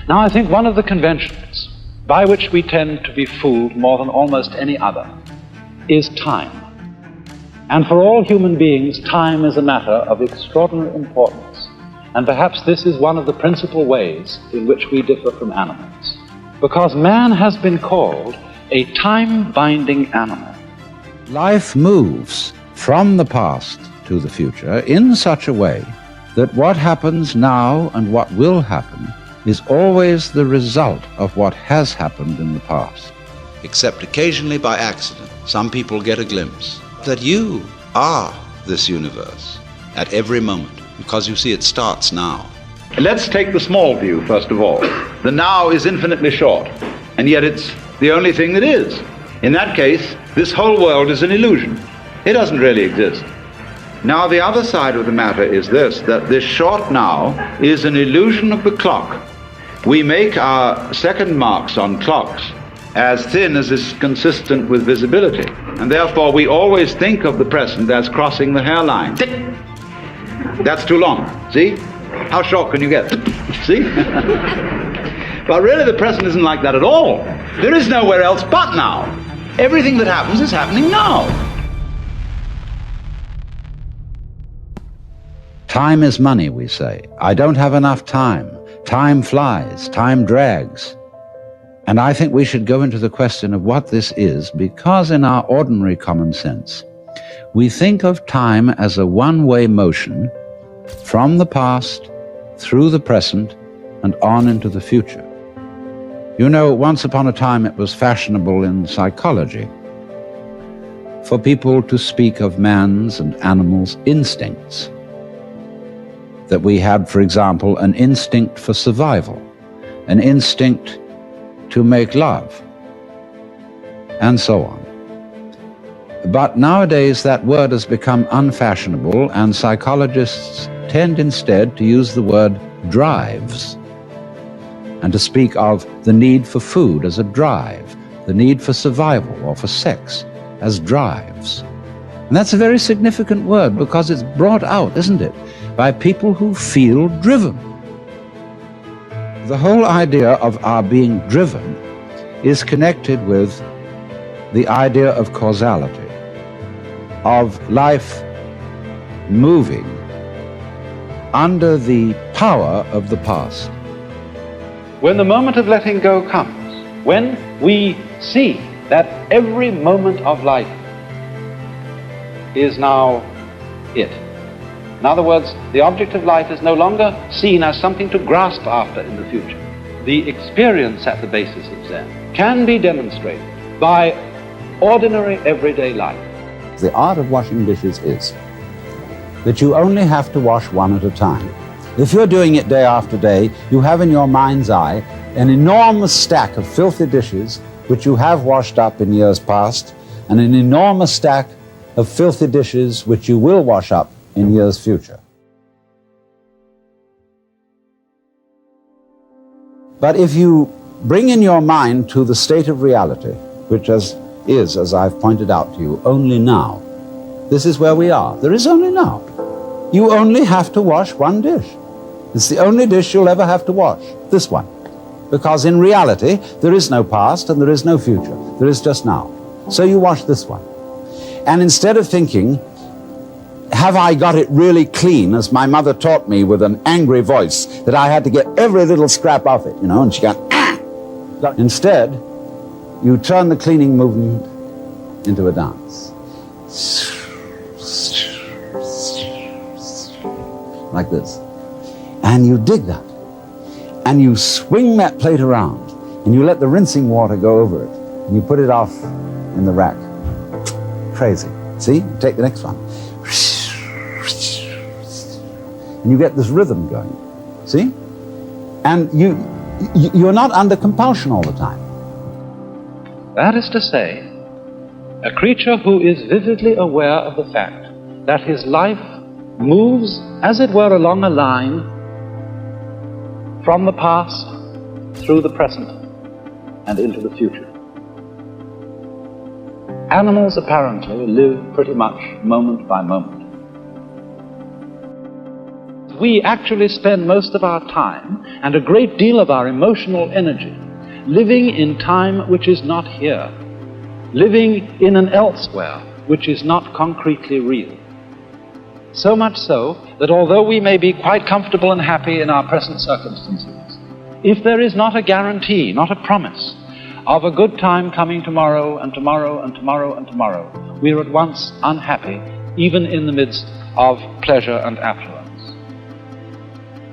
Now, I think one of the conventions by which we tend to be fooled more than almost any other is time. And for all human beings, time is a matter of extraordinary importance. And perhaps this is one of the principal ways in which we differ from animals. Because man has been called a time-binding animal. Life moves from the past to the future in such a way that what happens now and what will happen is always the result of what has happened in the past. Except occasionally by accident, some people get a glimpse that you are this universe at every moment, because you see it starts now. Let's take the small view first of all. The now is infinitely short, and yet it's the only thing that is. In that case, this whole world is an illusion. It doesn't really exist. Now the other side of the matter is this, that this short now is an illusion of the clock. We make our second marks on clocks as thin as is consistent with visibility, and therefore we always think of the present as crossing the hairline. Tick! That's too long, see? How short can you get? See? But really the present isn't like that at all. There is nowhere else but now. Everything that happens is happening now. Time is money, we say. I don't have enough time. Time flies, time drags. And I think we should go into the question of what this is, because in our ordinary common sense, we think of time as a one-way motion from the past, through the present, and on into the future. You know, once upon a time it was fashionable in psychology for people to speak of man's and animals' instincts. That we had, for example, an instinct for survival, an instinct to make love, and so on. But nowadays that word has become unfashionable, and psychologists tend instead to use the word drives, and to speak of the need for food as a drive, the need for survival or for sex as drives. And that's a very significant word, because it's brought out, isn't it, by people who feel driven. The whole idea of our being driven is connected with the idea of causality, of life moving under the power of the past. When the moment of letting go comes, when we see that every moment of life is now it. In other words, the object of life is no longer seen as something to grasp after in the future. The experience at the basis of Zen can be demonstrated by ordinary everyday life. The art of washing dishes is that you only have to wash one at a time. If you're doing it day after day, you have in your mind's eye an enormous stack of filthy dishes which you have washed up in years past, and an enormous stack of filthy dishes which you will wash up in years future. But if you bring in your mind to the state of reality, which is, as I've pointed out to you, only now, this is where we are. There is only now. You only have to wash one dish. It's the only dish you'll ever have to wash, this one. Because in reality, there is no past and there is no future. There is just now. So you wash this one. And instead of thinking, have I got it really clean, as my mother taught me with an angry voice, that I had to get every little scrap off it, and she got, ah! Instead, you turn the cleaning movement into a dance. Like this. And you dig that. And you swing that plate around, and you let the rinsing water go over it, and you put it off in the rack. Crazy. See? Take the next one. And you get this rhythm going. See? And you're not under compulsion all the time. That is to say, a creature who is vividly aware of the fact that his life moves, as it were, along a line from the past through the present and into the future. Animals apparently live pretty much moment by moment. we actually spend most of our time and a great deal of our emotional energy living in time which is not here, living in an elsewhere which is not concretely real. So much so that although we may be quite comfortable and happy in our present circumstances, if there is not a guarantee, not a promise, of a good time coming tomorrow and tomorrow and tomorrow and tomorrow, we are at once unhappy, even in the midst of pleasure and affluence.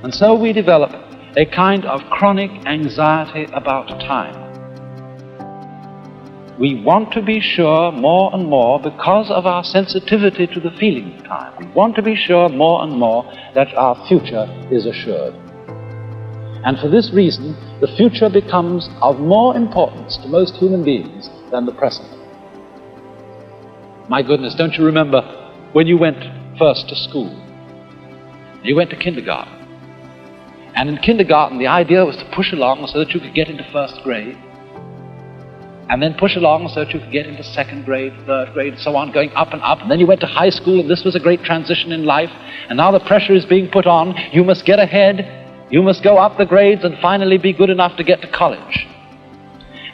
And so we develop a kind of chronic anxiety about time. We want to be sure more and more, because of our sensitivity to the feeling of time, we want to be sure more and more that our future is assured. And for this reason, the future becomes of more importance to most human beings than the present. My goodness, don't you remember when you went first to school? You went to kindergarten. And in kindergarten, the idea was to push along so that you could get into first grade, and then push along so that you could get into second grade, third grade, and so on, going up and up. And then you went to high school, and this was a great transition in life. And now the pressure is being put on. You must get ahead. You must go up the grades and finally be good enough to get to college.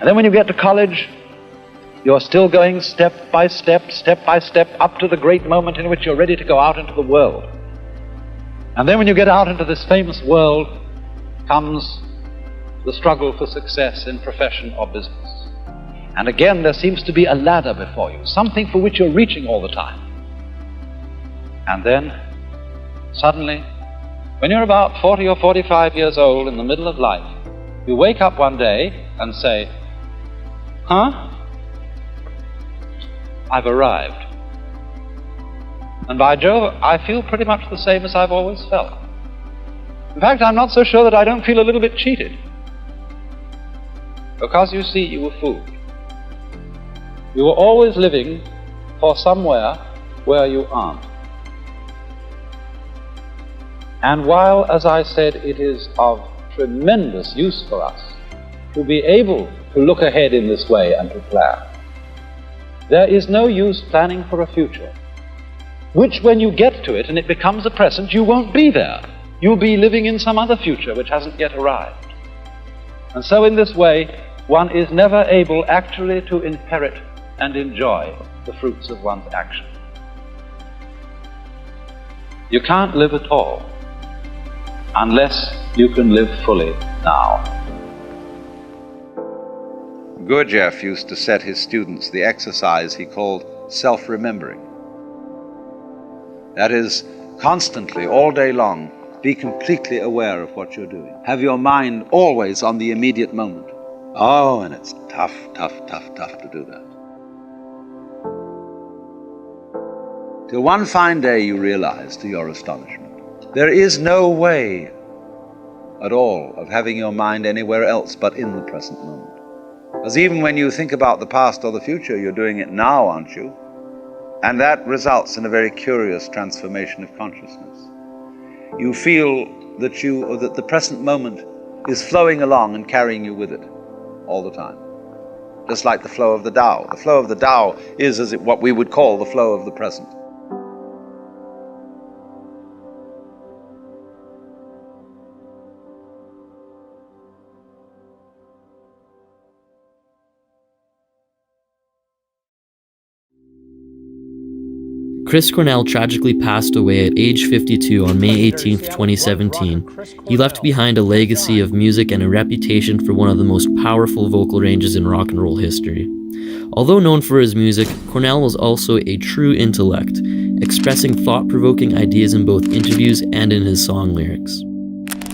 And then when you get to college, you're still going step by step, up to the great moment in which you're ready to go out into the world. And then when you get out into this famous world, comes the struggle for success in profession or business. And again, there seems to be a ladder before you, something for which you're reaching all the time. And then, suddenly, when you're about 40 or 45 years old in the middle of life, you wake up one day and say, huh? I've arrived. And by Jove, I feel pretty much the same as I've always felt. In fact, I'm not so sure that I don't feel a little bit cheated. Because you see, you were fooled. You were always living for somewhere where you aren't. And while, as I said, it is of tremendous use for us to be able to look ahead in this way and to plan, there is no use planning for a future, which when you get to it and it becomes a present, you won't be there. You'll be living in some other future which hasn't yet arrived. And so in this way, one is never able actually to inherit and enjoy the fruits of one's action. You can't live at all unless you can live fully now. Gurdjieff used to set his students the exercise he called self-remembering. That is, constantly, all day long, be completely aware of what you're doing. Have your mind always on the immediate moment. Oh, and it's tough to do that. Till one fine day you realize, to your astonishment, there is no way at all of having your mind anywhere else but in the present moment. Because even when you think about the past or the future, you're doing it now, aren't you? And that results in a very curious transformation of consciousness. You feel that the present moment is flowing along and carrying you with it all the time. Just like the flow of the Tao. The flow of the Tao is what we would call the flow of the present. Chris Cornell tragically passed away at age 52 on May 18, 2017. He left behind a legacy of music and a reputation for one of the most powerful vocal ranges in rock and roll history. Although known for his music, Cornell was also a true intellect, expressing thought-provoking ideas in both interviews and in his song lyrics.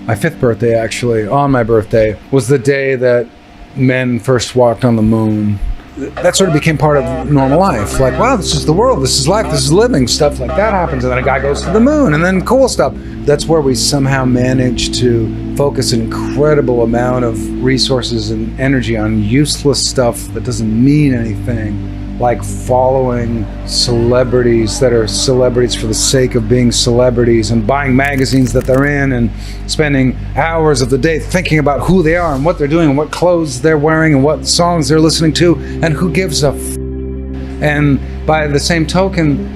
My 5th birthday, actually, on my birthday, was the day that men first walked on the moon. That sort of became part of normal life. Like, wow, this is the world, this is life, this is living. Stuff like that happens, and then a guy goes to the moon, and then cool stuff. That's where we somehow managed to focus an incredible amount of resources and energy on useless stuff that doesn't mean anything, like following celebrities that are celebrities for the sake of being celebrities, and buying magazines that they're in, and spending hours of the day thinking about who they are and what they're doing and what clothes they're wearing and what songs they're listening to, and who gives a f. And by the same token,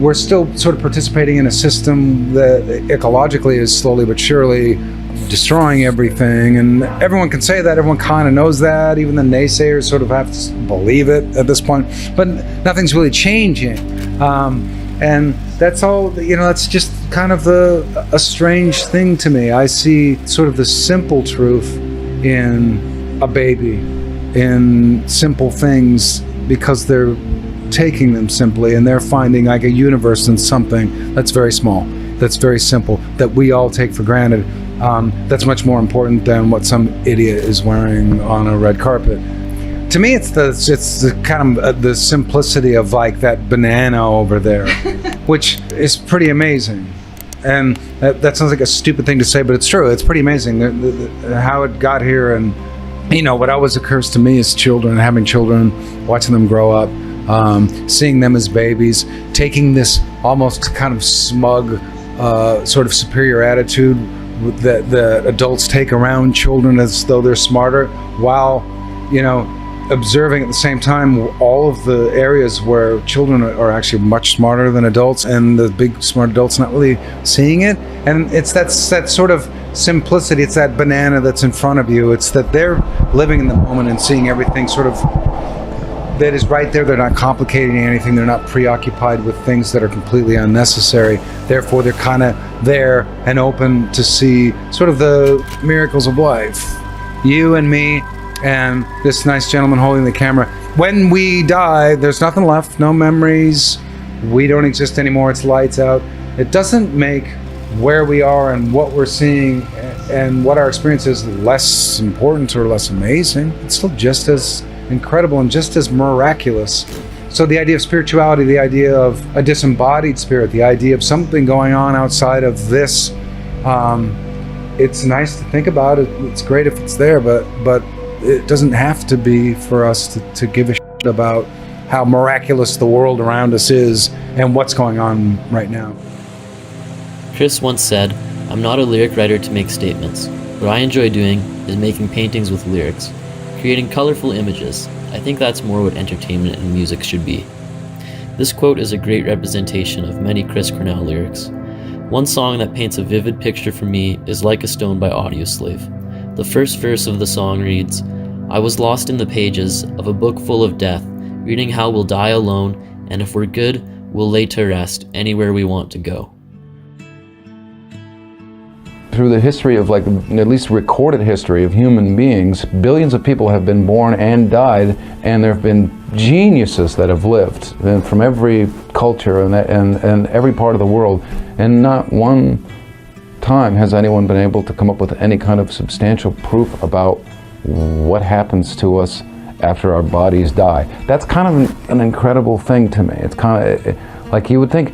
we're still sort of participating in a system that ecologically is slowly but surely destroying everything, and everyone can say that, everyone kind of knows that, even the naysayers sort of have to believe it at this point, but nothing's really changing. And that's all, that's just kind of a strange thing to me. I see sort of the simple truth in a baby, in simple things, because they're taking them simply and they're finding like a universe in something that's very small, that's very simple, that we all take for granted. That's much more important than what some idiot is wearing on a red carpet. To me, it's the kind of the simplicity of like that banana over there, which is pretty amazing. And that sounds like a stupid thing to say, but it's true. It's pretty amazing how it got here. And what always occurs to me is children, having children, watching them grow up, seeing them as babies, taking this almost kind of smug, sort of superior attitude that the adults take around children as though they're smarter, while observing at the same time all of the areas where children are actually much smarter than adults, and the big smart adults not really seeing it. And it's that sort of simplicity, it's that banana that's in front of you, it's that they're living in the moment and seeing everything sort of that is right there. They're not complicating anything, they're not preoccupied with things that are completely unnecessary. Therefore they're kind of there and open to see sort of the miracles of life. You and me and this nice gentleman holding the camera. When we die, there's nothing left, no memories. We don't exist anymore, it's lights out. It doesn't make where we are and what we're seeing and what our experience is less important or less amazing. It's still just as incredible and just as miraculous. So the idea of spirituality, the idea of a disembodied spirit, the idea of something going on outside of this, it's nice to think about it. It's great if it's there, but it doesn't have to be for us to give a shit about how miraculous the world around us is and what's going on right now. Chris once said, "I'm not a lyric writer to make statements. What I enjoy doing is making paintings with lyrics, creating colorful images. I think that's more what entertainment and music should be." This quote is a great representation of many Chris Cornell lyrics. One song that paints a vivid picture for me is Like a Stone by Audioslave. The first verse of the song reads, "I was lost in the pages of a book full of death, reading how we'll die alone, and if we're good, we'll lay to rest anywhere we want to go." Through the history of, like, at least recorded history of human beings, billions of people have been born and died, and there have been geniuses that have lived from every culture and every part of the world, and not one time has anyone been able to come up with any kind of substantial proof about what happens to us after our bodies die. That's kind of an incredible thing to me. It's kind of like, you would think,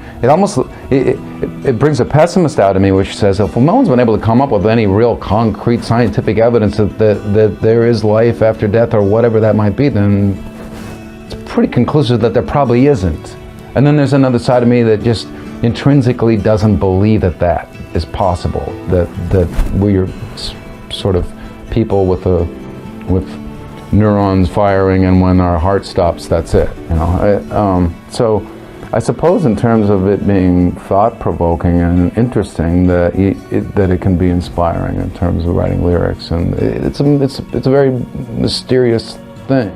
it brings a pessimist out of me, which says, if no one's been able to come up with any real concrete scientific evidence that there is life after death or whatever that might be, then it's pretty conclusive that there probably isn't. And then there's another side of me that just intrinsically doesn't believe that is possible, that we're sort of people with neurons firing, and when our heart stops, that's it. So I suppose in terms of it being thought-provoking and interesting, that it can be inspiring in terms of writing lyrics, and it's a very mysterious thing.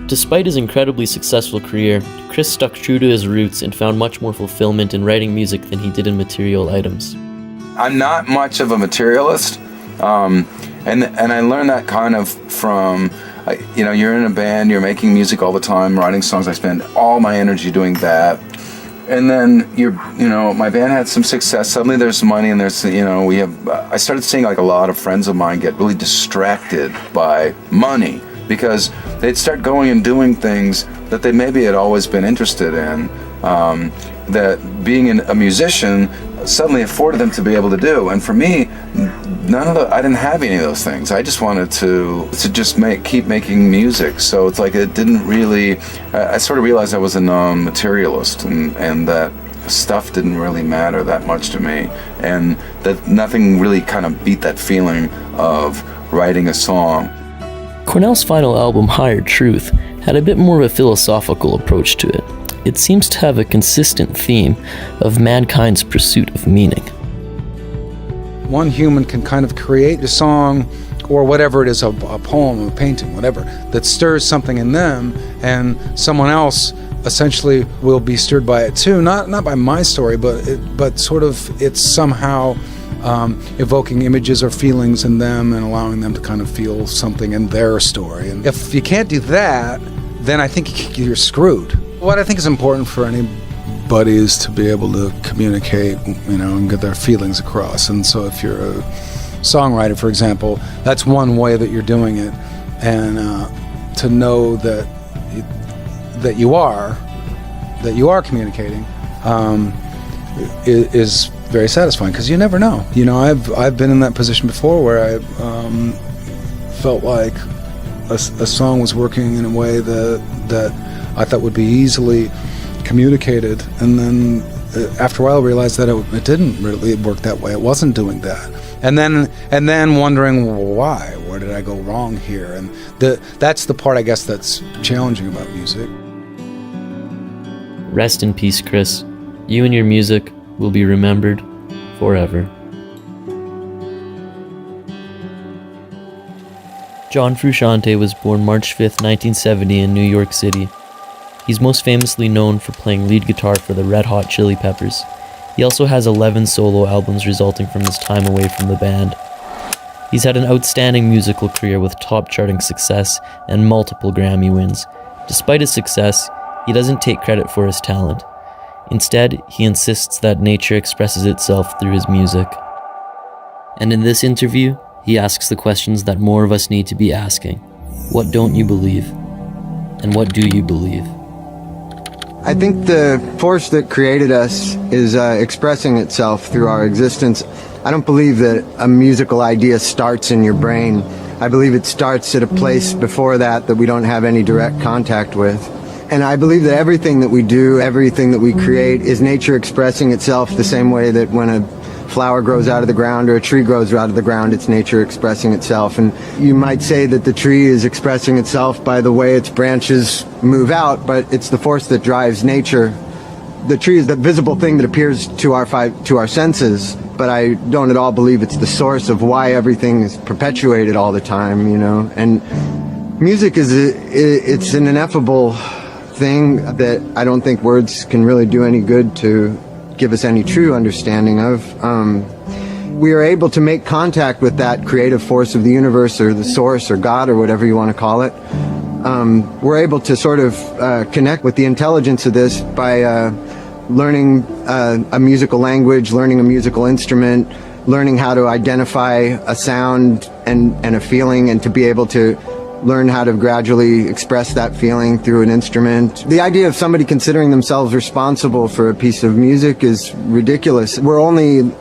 Despite his incredibly successful career, Chris stuck true to his roots and found much more fulfillment in writing music than he did in material items. I'm not much of a materialist, and I learned that kind of from, you're in a band, you're making music all the time, writing songs. I spend all my energy doing that, and then my band had some success. Suddenly there's money, and there's I started seeing like a lot of friends of mine get really distracted by money, because they'd start going and doing things that they maybe had always been interested in, that being a musician suddenly afforded them to be able to do. And for me, I didn't have any of those things. I just wanted to just keep making music. So it's like, it didn't really, I sort of realized I was a non-materialist, and that stuff didn't really matter that much to me, and that nothing really kind of beat that feeling of writing a song. Cornell's final album, Higher Truth, had a bit more of a philosophical approach to it. it seems to have a consistent theme of mankind's pursuit of meaning. One human can kind of create a song or whatever it is, a poem, a painting, whatever, that stirs something in them, and someone else essentially will be stirred by it too. Not by my story, but sort of it's somehow evoking images or feelings in them and allowing them to kind of feel something in their story. And if you can't do that, then I think you're screwed. What I think is important for anybody is to be able to communicate, and get their feelings across. And so if you're a songwriter, for example, that's one way that you're doing it. And to know that you are communicating is very satisfying, because you never know. I've been in that position before where I felt like a song was working in a way that I thought would be easily communicated, and then after a while I realized that it didn't really work that way. It wasn't doing that, and then wondering why. Where did I go wrong here? And that's the part, I guess, that's challenging about music. Rest in peace, Chris. You and your music will be remembered forever. John Frusciante was born March 5th, 1970 in New York City. He's most famously known for playing lead guitar for the Red Hot Chili Peppers. He also has 11 solo albums resulting from his time away from the band. He's had an outstanding musical career with top-charting success and multiple Grammy wins. Despite his success, he doesn't take credit for his talent. Instead, he insists that nature expresses itself through his music. And in this interview, he asks the questions that more of us need to be asking. What don't you believe? And what do you believe? I think the force that created us is expressing itself through our existence. I don't believe that a musical idea starts in your brain. I believe it starts at a place before that we don't have any direct contact with. And I believe that everything that we do, everything that we create, is nature expressing itself the same way that when a flower grows out of the ground or a tree grows out of the ground, it's nature expressing itself. And you might say that the tree is expressing itself by the way its branches move out, but it's the force that drives nature. The tree is the visible thing that appears to our senses, but I don't at all believe it's the source of why everything is perpetuated all the time, And music it's an ineffable thing that I don't think words can really do any good to give us any true understanding of. We are able to make contact with that creative force of the universe, or the source, or God, or whatever you want to call it. We're able to sort of connect with the intelligence of this by learning a musical language, learning a musical instrument, learning how to identify a sound and a feeling, and to be able to learn how to gradually express that feeling through an instrument. The idea of somebody considering themselves responsible for a piece of music is ridiculous. We're only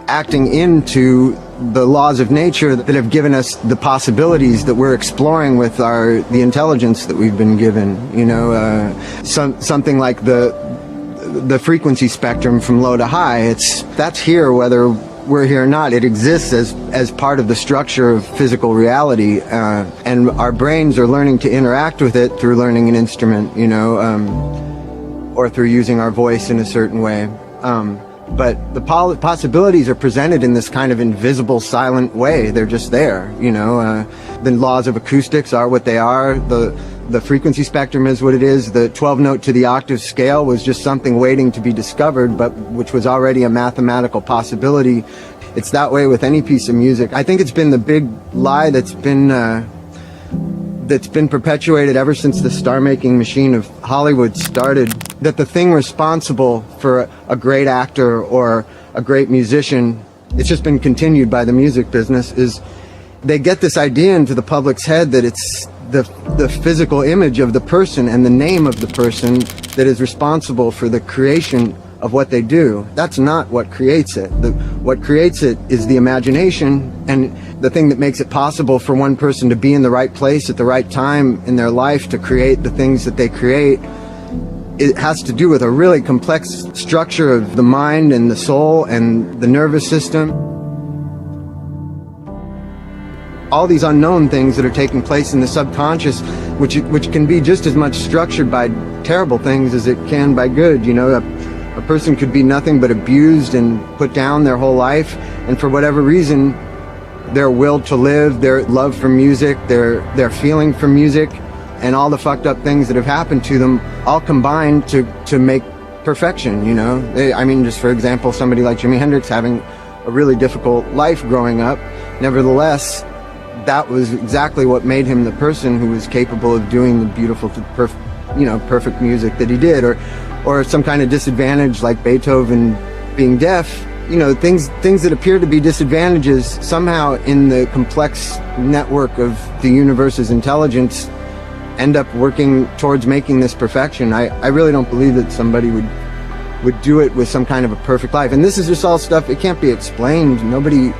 acting into the laws of nature that have given us the possibilities that we're exploring with the intelligence that we've been given. Something like the frequency spectrum from low to high. That's here whether we're here or not. It exists as part of the structure of physical reality, and our brains are learning to interact with it through learning an instrument, or through using our voice in a certain way. But the possibilities are presented in this kind of invisible, silent way. They're just there, The laws of acoustics are what they are. The frequency spectrum is what it is. The 12-note to the octave scale was just something waiting to be discovered, but which was already a mathematical possibility. It's that way with any piece of music. I think it's been the big lie that's been perpetuated ever since the star-making machine of Hollywood started, that the thing responsible for a great actor or a great musician, it's just been continued by the music business, is they get this idea into the public's head that it's the physical image of the person and the name of the person that is responsible for the creation of what they do. That's not what creates it. What creates it is the imagination, and the thing that makes it possible for one person to be in the right place at the right time in their life to create the things that they create. It has to do with a really complex structure of the mind and the soul and the nervous system. all these unknown things that are taking place in the subconscious, which can be just as much structured by terrible things as it can by good. You know, a person could be nothing but abused and put down their whole life, and for whatever reason, their will to live, their love for music, their feeling for music, and all the fucked up things that have happened to them all combined to make perfection, you know? I mean, just for example, somebody like Jimi Hendrix having a really difficult life growing up, nevertheless, that was exactly what made him the person who was capable of doing the beautiful, perfect music that he did. Or some kind of disadvantage like Beethoven being deaf, you know, things that appear to be disadvantages somehow in the complex network of the universe's intelligence end up working towards making this perfection. I really don't believe that somebody would do it with some kind of a perfect life. And this is just all stuff, it can't be explained. Nobody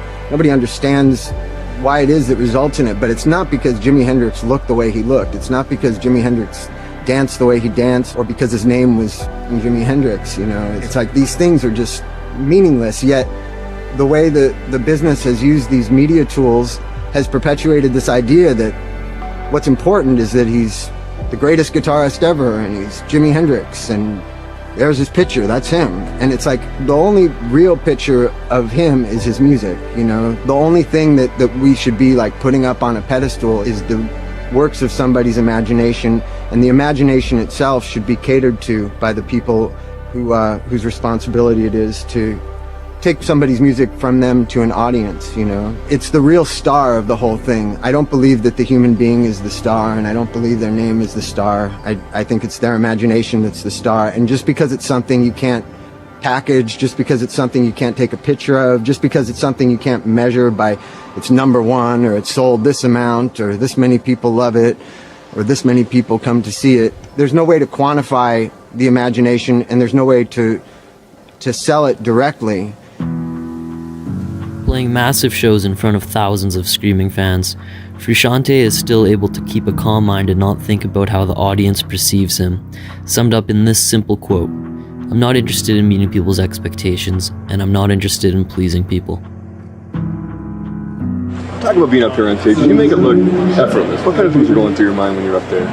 understands why it is that results in it, but it's not because Jimi Hendrix looked the way he looked. It's not because Jimi Hendrix danced the way he danced, or because his name was Jimi Hendrix, you know. It's like these things are just meaningless, yet the way that the business has used these media tools has perpetuated this idea that what's important is that he's the greatest guitarist ever, and he's Jimi Hendrix, and there's his picture, that's him. And it's like the only real picture of him is his music, you know. The only thing that we should be like putting up on a pedestal is the works of somebody's imagination, and the imagination itself should be catered to by the people whose responsibility it is to take somebody's music from them to an audience, you know. It's the real star of the whole thing. I don't believe that the human being is the star, and I don't believe their name is the star. I think it's their imagination that's the star, and just because it's something you can't package, just because it's something you can't take a picture of, just because it's something you can't measure by it's #1, or it's sold this amount, or this many people love it, or this many people come to see it, there's no way to quantify the imagination, and there's no way to sell it directly. Playing massive shows in front of thousands of screaming fans, Frusciante is still able to keep a calm mind and not think about how the audience perceives him, summed up in this simple quote: "I'm not interested in meeting people's expectations, and I'm not interested in pleasing people." Talk about being up here on stage. You make it look effortless. What kind of things are going through your mind when you're up there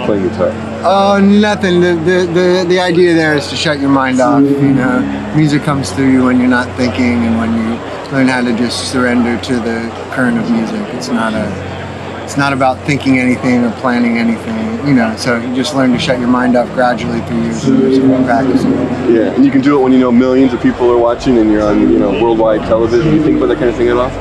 playing guitar? Oh, nothing. The idea there is to shut your mind off, you know. Music comes through you when you're not thinking, and when you learn how to just surrender to the current of music. It's not about thinking anything or planning anything, you know. So you just learn to shut your mind off gradually through years and years of practicing. Yeah, and you can do it when you know millions of people are watching and you're on, you know, worldwide television. You think about that kind of thing at all?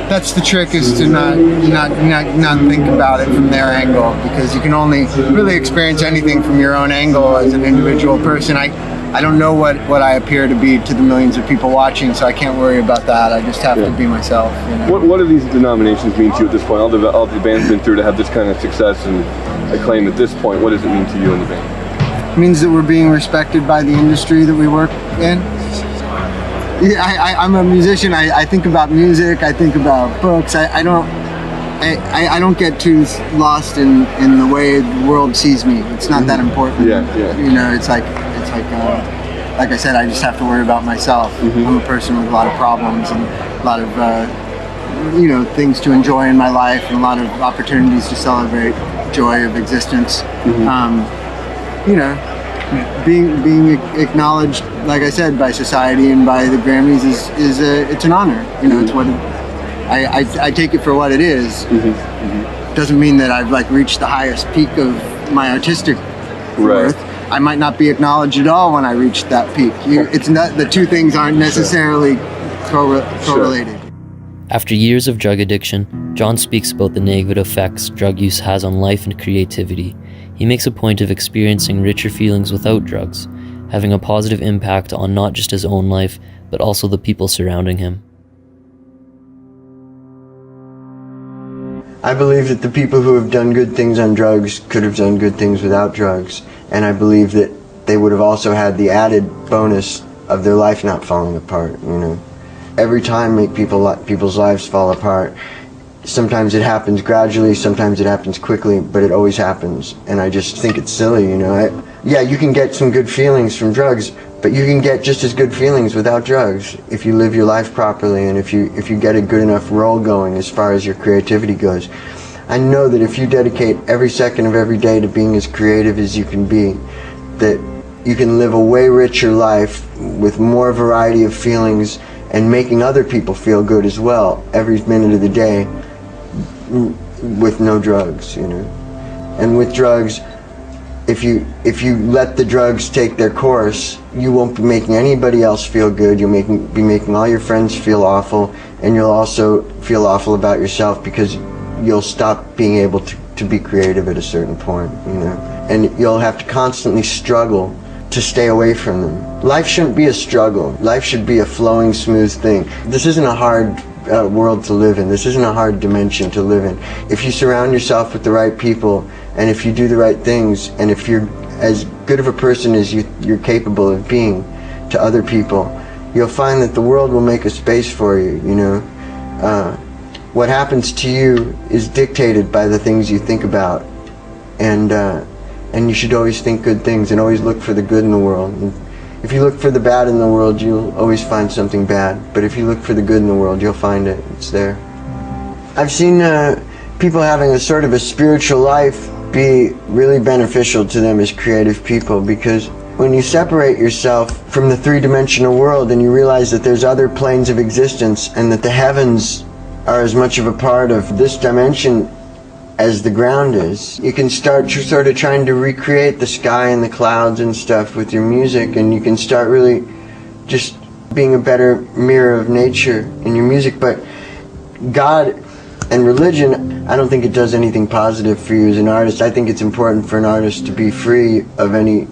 That's the trick, is to not think about it from their angle, because you can only really experience anything from your own angle as an individual person. I don't know what I appear to be to the millions of people watching, so I can't worry about that. I just have to be myself. You know? What do these denominations mean to you at this point? All the band's been through to have this kind of success and acclaim at this point. What does it mean to you and the band? It means that we're being respected by the industry that we work in. Yeah, I'm a musician. I think about music. I think about books. I don't get too lost in the way the world sees me. It's not that important. Yeah. You know, it's like I said, I just have to worry about myself. I'm a person with a lot of problems and a lot of things to enjoy in my life, and a lot of opportunities to celebrate joy of existence. Being acknowledged, like I said, by society and by the Grammys is it's an honor. You know, it's what I take it for what it is. Doesn't mean that I've like reached the highest peak of my artistic worth. I might not be acknowledged at all when I reach that peak. It's not, the two things aren't necessarily correlated. After years of drug addiction, John speaks about the negative effects drug use has on life and creativity. He makes a point of experiencing richer feelings without drugs, having a positive impact on not just his own life, but also the people surrounding him. I believe that the people who have done good things on drugs could have done good things without drugs, and I believe that they would have also had the added bonus of their life not falling apart, you know. Every time people's lives fall apart. Sometimes it happens gradually, sometimes it happens quickly, but it always happens, and I just think it's silly, you know. Yeah, you can get some good feelings from drugs, But you can get just as good feelings without drugs if you live your life properly and if you get a good enough roll going as far as your creativity goes. I know that if you dedicate every second of every day to being as creative as you can be, that you can live a way richer life with more variety of feelings and making other people feel good as well every minute of the day with no drugs, you know. And with drugs, if you let the drugs take their course, you won't be making anybody else feel good. You'll be making all your friends feel awful, and you'll also feel awful about yourself because you'll stop being able to be creative at a certain point, you know. And you'll have to constantly struggle to stay away from them. Life shouldn't be a struggle. Life should be a flowing, smooth thing. This isn't a hard world to live in. This isn't a hard dimension to live in. If you surround yourself with the right people, and if you do the right things, and if you're as good of a person as you're capable of being to other people, you'll find that the world will make a space for you, you know. What happens to you is dictated by the things you think about, and you should always think good things and always look for the good in the world. And if you look for the bad in the world, you'll always find something bad. But if you look for the good in the world, you'll find it. It's there. I've seen people having a sort of a spiritual life be really beneficial to them as creative people, because when you separate yourself from the three-dimensional world and you realize that there's other planes of existence and that the heavens are as much of a part of this dimension as the ground is, you can start sort of trying to recreate the sky and the clouds and stuff with your music, and you can start really just being a better mirror of nature in your music. But God and religion, I don't think it does anything positive for you as an artist. I think it's important for an artist to be free of any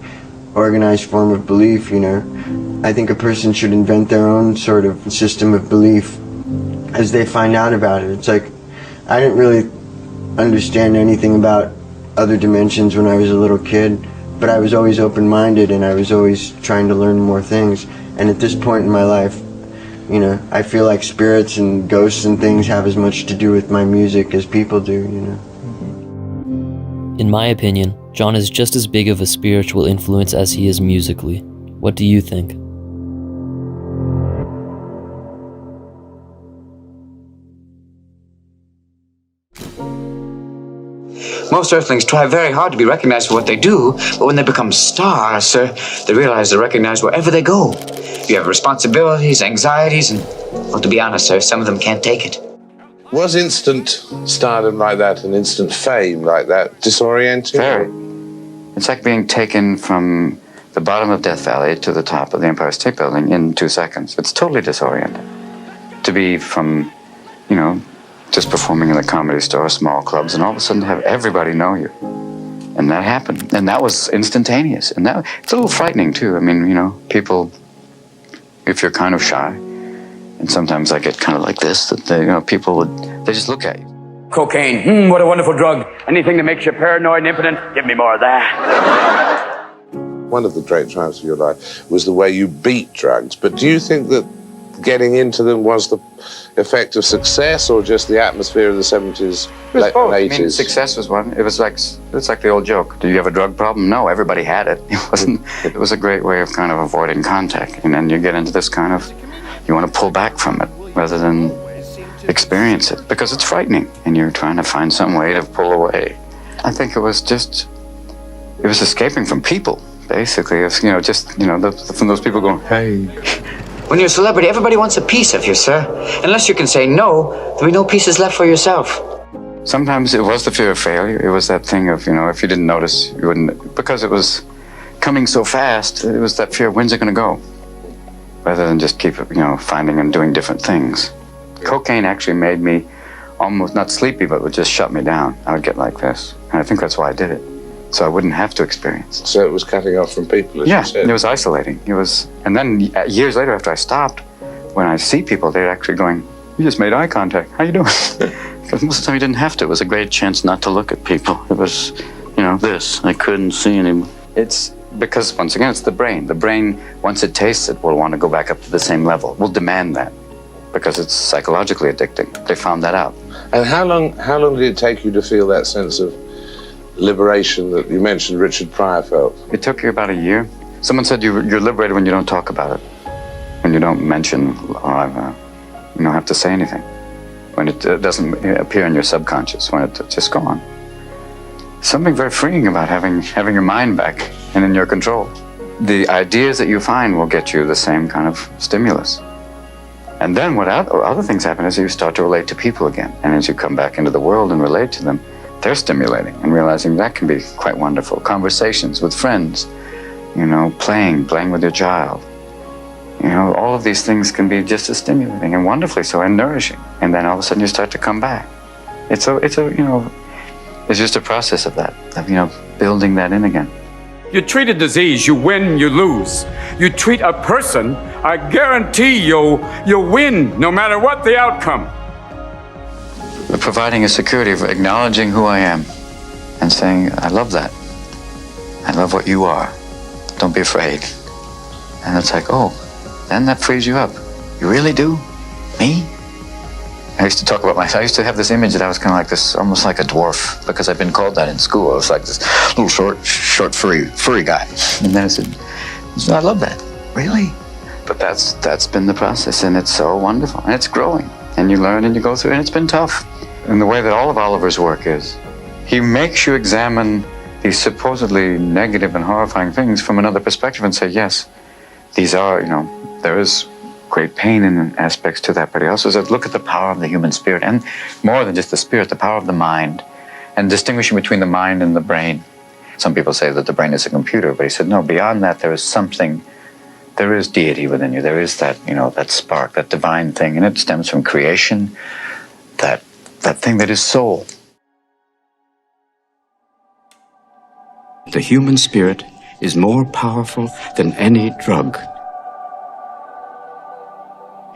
organized form of belief, you know. I think a person should invent their own sort of system of belief as they find out about it. It's like, I didn't really understand anything about other dimensions when I was a little kid, but I was always open-minded and I was always trying to learn more things. And at this point in my life, you know, I feel like spirits and ghosts and things have as much to do with my music as people do, you know. In my opinion, John is just as big of a spiritual influence as he is musically. What do you think? Most earthlings try very hard to be recognized for what they do, but when they become stars, sir, they realize they're recognized wherever they go. You have responsibilities, anxieties, and, well, to be honest, sir, some of them can't take it. Was instant stardom like that and instant fame like that disorienting? Very. It's like being taken from the bottom of Death Valley to the top of the Empire State Building in 2 seconds. It's totally disorienting. To be from, you know, just performing in the Comedy Store, small clubs, and all of a sudden have everybody know you. And that happened. And that was instantaneous. And that it's a little frightening, too. I mean, you know, people, if you're kind of shy, and sometimes I get kind of like this, that they, you know, people they just look at you. Cocaine, what a wonderful drug. Anything that makes you paranoid and impotent, give me more of that. One of the great triumphs of your life was the way you beat drugs. But do you think that getting into them was the effect of success or just the atmosphere of the 70s, late 80s? I mean, success was one. It's like the old joke. Do you have a drug problem? No, everybody had it. It was a great way of kind of avoiding contact. And then you get into this kind of, you want to pull back from it rather than experience it, because it's frightening and you're trying to find some way to pull away. I think it was escaping from people, basically. It's, you know, just, you know, from those people going, hey. When you're a celebrity, everybody wants a piece of you, sir. Unless you can say no, there'll be no pieces left for yourself. Sometimes it was the fear of failure. It was that thing of, you know, if you didn't notice, you wouldn't, because it was coming so fast, it was that fear of when's it going to go? Rather than just keep, you know, finding and doing different things. Cocaine actually made me almost not sleepy, but would just shut me down. I would get like this. And I think that's why I did it. So I wouldn't have to experience. So it was cutting off from people, as you said. Yeah, it was isolating. It was, and then years later after I stopped, when I see people, they're actually going, you just made eye contact. How you doing? Because most of the time you didn't have to. It was a great chance not to look at people. It was, you know, this. I couldn't see anymore. It's because, once again, it's the brain. The brain, once it tastes it, will want to go back up to the same level. Will demand that because it's psychologically addicting. They found that out. And how long did it take you to feel that sense of liberation that you mentioned Richard Pryor felt? It took you about a year. Someone said you're liberated when you don't talk about it, when you don't mention, you don't have to say anything, when it doesn't appear in your subconscious, when it's just gone. Something very freeing about having your mind back and in your control. The ideas that you find will get you the same kind of stimulus. And then what other things happen is you start to relate to people again. And as you come back into the world and relate to them, they're stimulating and realizing that can be quite wonderful. Conversations with friends, playing with your child. All of these things can be just as stimulating and wonderfully so and nourishing. And then all of a sudden you start to come back. It's just a process of that, of building that in again. You treat a disease, you win, you lose. You treat a person, I guarantee you'll win no matter what the outcome. Providing a security of acknowledging who I am and saying, I love that. I love what you are. Don't be afraid. And it's like, oh, then that frees you up. You really do? Me? I used to talk about myself. I used to have this image that I was kind of like this, almost like a dwarf, because I'd been called that in school. I was like this little short, furry guy. And then I said, I love that. Really? But that's been the process, and it's so wonderful, and it's growing. And you learn and you go through, and it's been tough. And the way that all of Oliver's work is, he makes you examine these supposedly negative and horrifying things from another perspective and say, yes, these are, there is great pain in aspects to that, but he also said, look at the power of the human spirit, and more than just the spirit, the power of the mind, and distinguishing between the mind and the brain. Some people say that the brain is a computer, but he said, no, beyond that, there is something, there is deity within you, there is that, that spark, that divine thing, and it stems from creation, that thing that is soul. The human spirit is more powerful than any drug.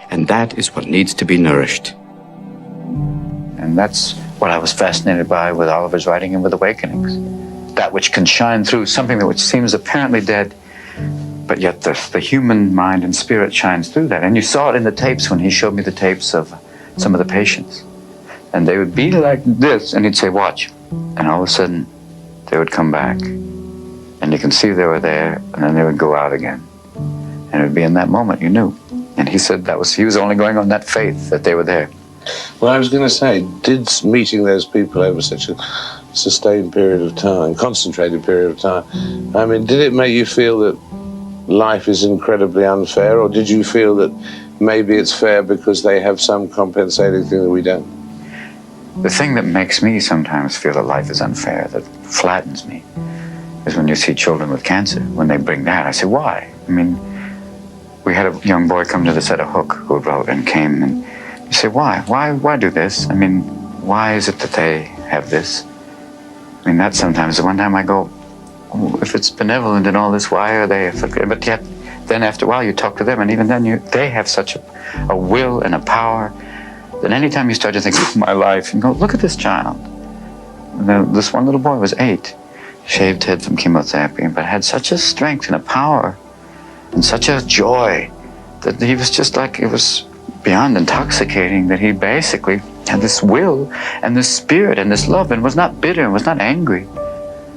And that is what needs to be nourished. And that's what I was fascinated by with Oliver's writing and with Awakenings. That which can shine through something that which seems apparently dead, but yet the human mind and spirit shines through that. And you saw it in the tapes when he showed me the tapes of some of the patients. And they would be like this, and he'd say, watch. And all of a sudden, they would come back. And you can see they were there, and then they would go out again. And it would be in that moment you knew. And he said he was only going on that faith that they were there. Well, I was going to say, did meeting those people over such a sustained period of time, concentrated period of time, I mean, did it make you feel that life is incredibly unfair, or did you feel that maybe it's fair because they have some compensating thing that we don't? The thing that makes me sometimes feel that life is unfair, that flattens me, is when you see children with cancer. When they bring that, I say, why? I mean, we had a young boy come to us at a hook who wrote and came, and you say, why? Why do this? I mean, why is it that they have this? I mean, that sometimes, the one time I go, oh, if it's benevolent and all this, why are they? But yet, then after a while you talk to them, and even then they have such a will and a power that anytime you start to think of my life and go, look at this child. This one little boy was 8, shaved head from chemotherapy, but had such a strength and a power and such a joy that he was just like, it was beyond intoxicating, that he basically had this will and this spirit and this love and was not bitter and was not angry.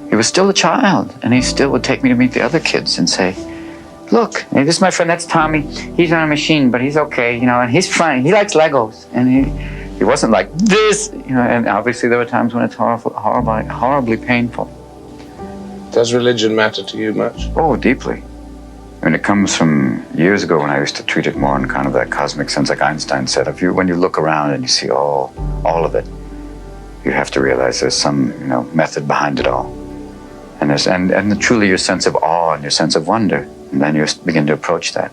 He was still a child, and he still would take me to meet the other kids and say, look, hey, this is my friend, that's Tommy. He's on a machine, but he's okay, and he's fine. He likes Legos. And he wasn't like this, and obviously there were times when it's horribly painful. Does religion matter to you much? Oh, deeply. I mean, it comes from years ago when I used to treat it more in kind of that cosmic sense, like Einstein said. When you look around and you see all of it, you have to realize there's some, method behind it all. And truly your sense of awe and your sense of wonder, and then you begin to approach that.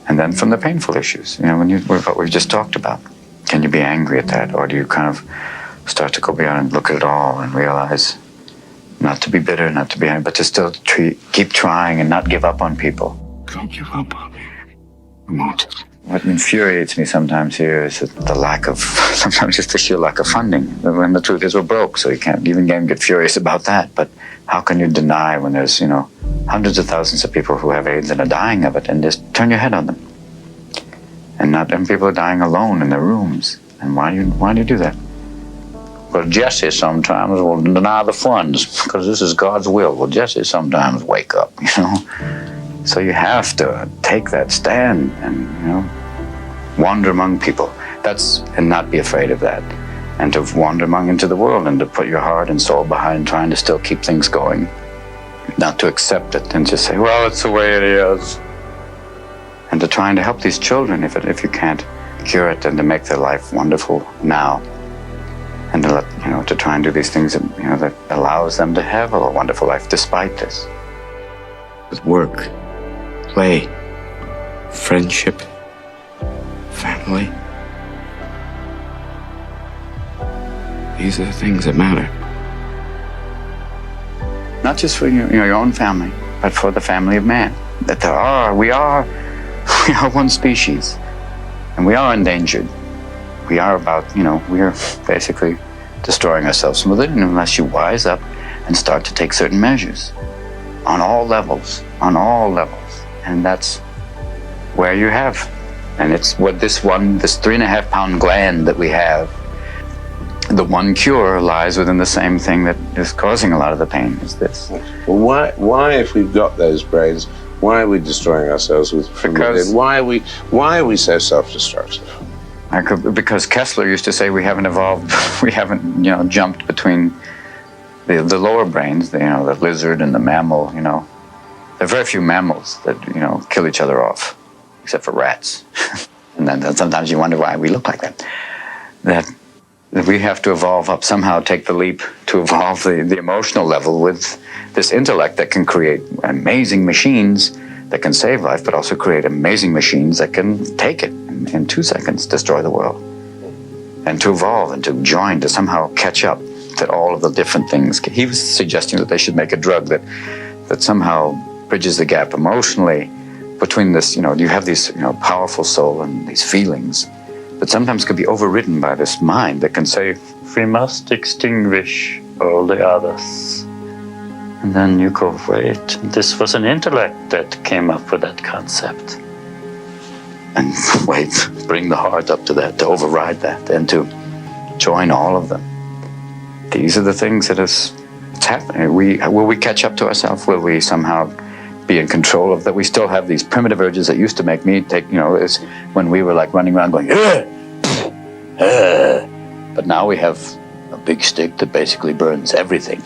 And then from the painful issues, what we've just talked about, can you be angry at that, or do you kind of start to go beyond and look at it all and realize not to be bitter, not to be angry, but to still keep trying and not give up on people? Don't give up on me. I won't. What infuriates me sometimes here is the lack of, sometimes just the sheer lack of funding. When the truth is we're broke, so you can't even get furious about that. But how can you deny when there's, hundreds of thousands of people who have AIDS and are dying of it, and just turn your head on them? And people are dying alone in their rooms. And why do you do that? Well, Jesse sometimes will deny the funds because this is God's will. Well, Jesse sometimes wake up, you know. So you have to take that stand and, you know, wander among people. And not be afraid of that. And to wander into the world and to put your heart and soul behind trying to still keep things going. Not to accept it and just say, well, it's the way it is. And to trying to help these children if you can't cure it, and to make their life wonderful now. And to to try and do these things that, you know, that allows them to have a wonderful life despite this. With work, play, friendship, family. These are the things that matter. Not just for your own family, but for the family of man. That we are one species, and we are endangered. We are we are basically destroying ourselves from within unless you wise up and start to take certain measures on all levels. And that's where you have. And it's what this 3.5 pound gland that we have, the one cure lies within the same thing that is causing a lot of the pain, is this. Well, why if we've got those brains, why are we destroying ourselves because why are we so self-destructive? Because Kessler used to say we haven't evolved, we haven't, jumped between the lower brains, the lizard and the mammal, There are very few mammals that, kill each other off, except for rats. And then sometimes you wonder why we look like that. That we have to evolve up, somehow take the leap to evolve the emotional level with this intellect that can create amazing machines that can save life, but also create amazing machines that can take it in 2 seconds, destroy the world. And to evolve and to join, to somehow catch up to all of the different things. He was suggesting that they should make a drug that somehow bridges the gap emotionally between this, you have these, powerful soul and these feelings that sometimes could be overridden by this mind that can say, we must extinguish all the others. And then you go, wait, this was an intellect that came up with that concept. And wait, bring the heart up to that, to override that, and to join all of them. These are the things that it's happening. Will we catch up to ourselves? Will we somehow be in control of that? We still have these primitive urges that used to make me take, it's when we were like running around going, but now we have a big stick that basically burns everything.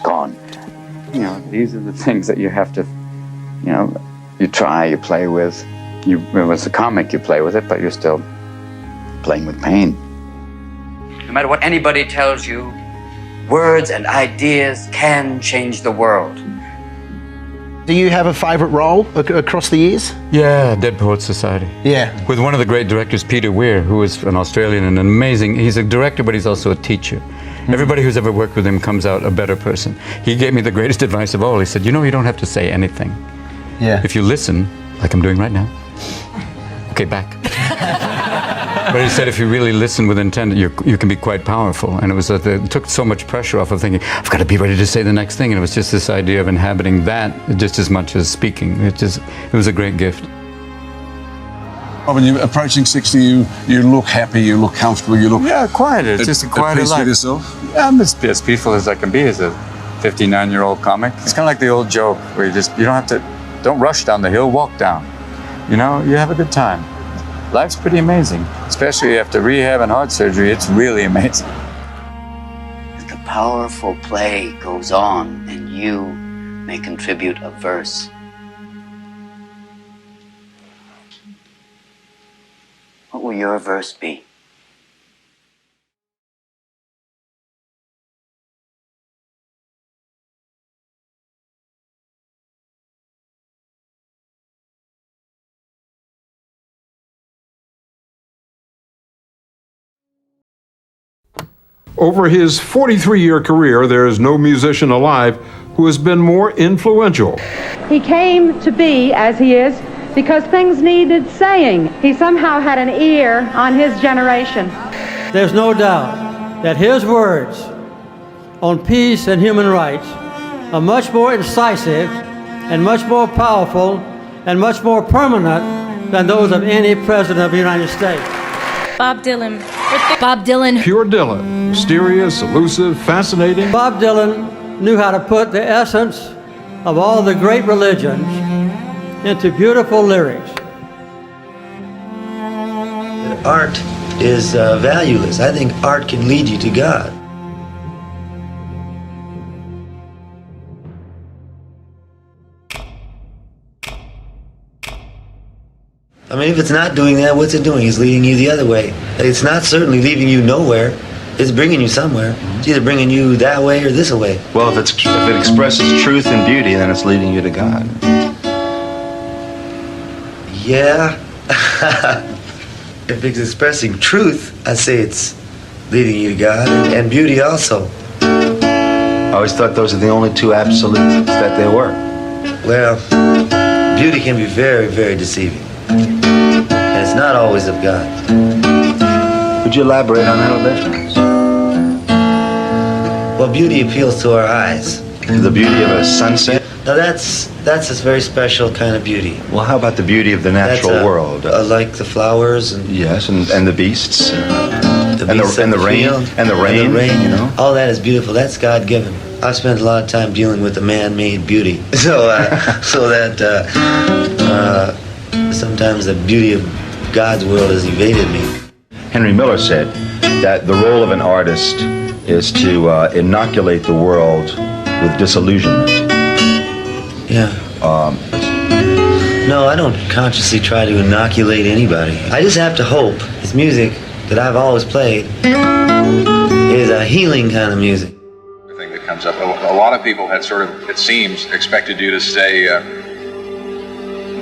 Gone. These are the things that you have to, you try, you play with. It's a comic, you play with it, but you're still playing with pain. No matter what anybody tells you, words and ideas can change the world. Do you have a favourite role across the years? Yeah, Dead Poets Society. Yeah. With one of the great directors, Peter Weir, who is an Australian and an amazing, he's a director, but he's also a teacher. Everybody who's ever worked with him comes out a better person. He gave me the greatest advice of all. He said, you don't have to say anything. Yeah. If you listen, like I'm doing right now. Okay, back. But he said if you really listen with intent, you can be quite powerful. And it took so much pressure off of thinking, I've got to be ready to say the next thing. And it was just this idea of inhabiting that just as much as speaking. It was a great gift. When you're approaching 60, you look happy, you look comfortable, you look... Yeah, quiet. It's just a quieter peace life. with yourself? Yeah, I'm as peaceful as I can be as a 59-year-old comic. It's kind of like the old joke where don't rush down the hill, walk down. You have a good time. Life's pretty amazing, especially after rehab and heart surgery. It's really amazing. The powerful play goes on, and you may contribute a verse. What will your verse be? Over his 43-year career, there is no musician alive who has been more influential. He came to be as he is because things needed saying. He somehow had an ear on his generation. There's no doubt that his words on peace and human rights are much more incisive and much more powerful and much more permanent than those of any president of the United States. Bob Dylan. Bob Dylan. Pure Dylan. Mysterious, elusive, fascinating. Bob Dylan knew how to put the essence of all the great religions into beautiful lyrics. Art is valueless. I think art can lead you to God. I mean, if it's not doing that, what's it doing? It's leading you the other way. It's not certainly leaving you nowhere. It's bringing you somewhere. It's either bringing you that way or this way. Well, if it expresses truth and beauty, then it's leading you to God. Yeah. If it's expressing truth, I say it's leading you to God, and beauty also. I always thought those are the only two absolutes that there were. Well, beauty can be very, very deceiving. And it's not always of God. Would you elaborate on that a bit? Well, beauty appeals to our eyes. The beauty of a sunset? Now that's a very special kind of beauty. Well, how about the beauty of the natural world? Like the flowers and... Yes, and the beasts. And the rain. And the rain, you know? All that is beautiful. That's God-given. I've spent a lot of time dealing with the man-made beauty. So that sometimes the beauty of God's world has evaded me. Henry Miller said that the role of an artist is to inoculate the world with disillusionment. Yeah. No, I don't consciously try to inoculate anybody. I just have to hope this music that I've always played is a healing kind of music. Thing that comes up. A lot of people had sort of, it seems, expected you to stay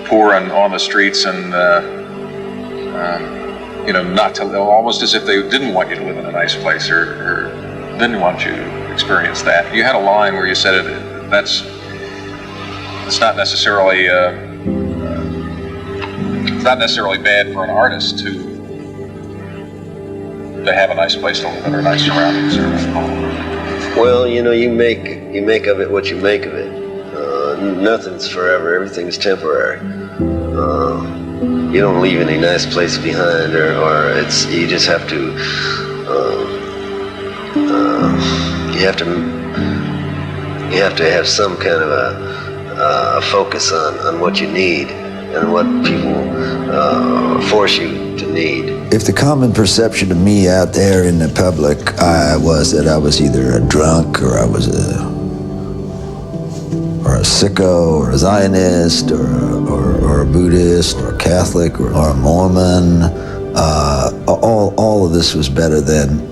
poor and on the streets and, not to, almost as if they didn't want you to live in a nice place or didn't want you to experience that. You had a line where you said it's not necessarily bad for an artist to have a nice place to live in or nice surroundings. Well, you make of it what you make of it. Nothing's forever. Everything's temporary. You don't leave any nice place behind, or you just have to. You have to have some kind of a focus on what you need and what people force you to need. If the common perception of me out there in the public was that I was either a drunk or I was a sicko or a Zionist or a Buddhist or a Catholic or a Mormon, all of this was better than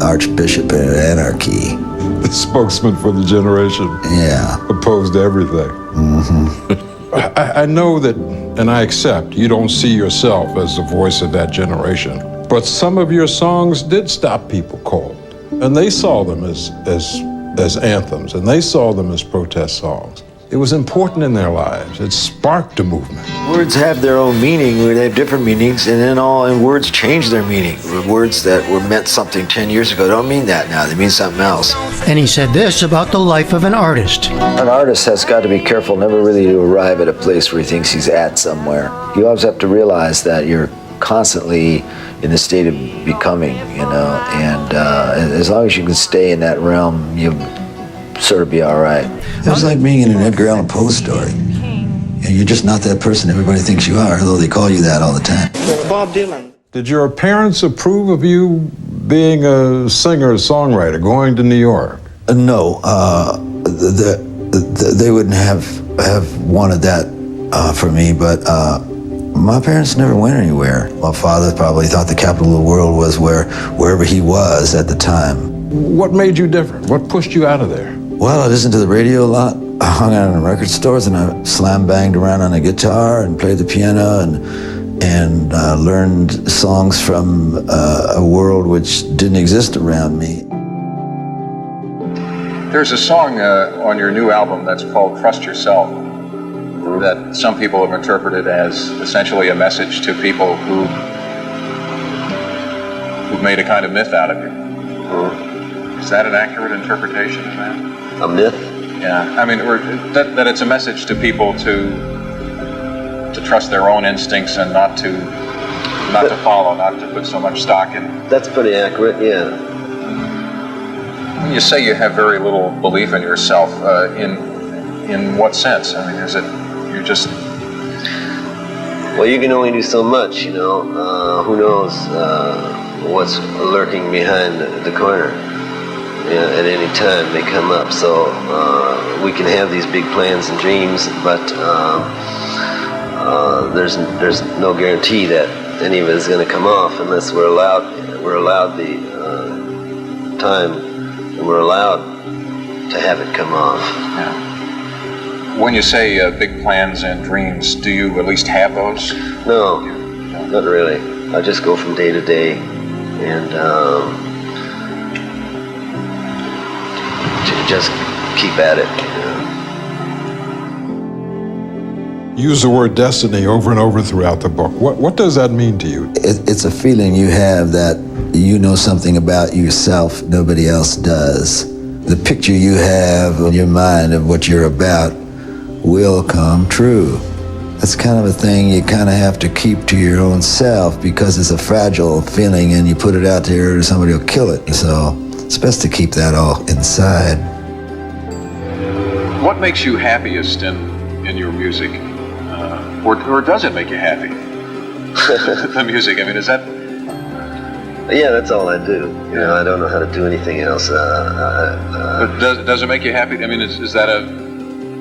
Archbishop and Anarchy. The spokesman for the generation. Yeah. Opposed to everything. Mm-hmm. I know that, and I accept, you don't see yourself as the voice of that generation. But some of your songs did stop people cold. And they saw them as anthems, and they saw them as protest songs. It was important in their lives. It sparked a movement. Words have their own meaning. They have different meanings, and words change their meaning. Words that were meant something 10 years ago don't mean that now. They mean something else. And he said this about the life of an artist. An artist has got to be careful never really to arrive at a place where he thinks he's at somewhere. You always have to realize that you're constantly in a state of becoming, and as long as you can stay in that realm, you'll sort of be all right. It was like being in an Edgar Allan Poe story. And you're just not that person everybody thinks you are, although they call you that all the time. Bob Dylan. Did your parents approve of you being a singer-songwriter, going to New York? No, they wouldn't have wanted that for me, but my parents never went anywhere. My father probably thought the capital of the world was wherever he was at the time. What made you different? What pushed you out of there? Well, I listened to the radio a lot. I hung out in record stores and I slam-banged around on a guitar and played the piano and learned songs from a world which didn't exist around me. There's a song on your new album that's called Trust Yourself that some people have interpreted as essentially a message to people who've made a kind of myth out of you. Is that an accurate interpretation of that? A myth? Yeah, I mean, that it's a message to people to trust their own instincts and not to not to follow, not to put so much stock in. That's pretty accurate, yeah. When you say you have very little belief in yourself, in what sense? I mean, is it you're just... Well, you can only do so much, you know. Who knows what's lurking behind the corner. Yeah, at any time they come up. So we can have these big plans and dreams, but there's no guarantee that any of it is going to come off unless we're allowed the time, and we're allowed to have it come off. Yeah. When you say big plans and dreams, do you at least have those? No, not really. I just go from day to day, and just keep at it. Use the word destiny over and over throughout the book. What does that mean to you? It's a feeling you have that you know something about yourself nobody else does. The picture you have in your mind of what you're about will come true. That's kind of a thing you kind of have to keep to your own self because it's a fragile feeling and you put it out there or somebody will kill it. So it's best to keep that all inside. What makes you happiest in your music? Or does it make you happy? The music, I mean, is that... Yeah, that's all I do. You know, I don't know how to do anything else. But does it make you happy? I mean, is that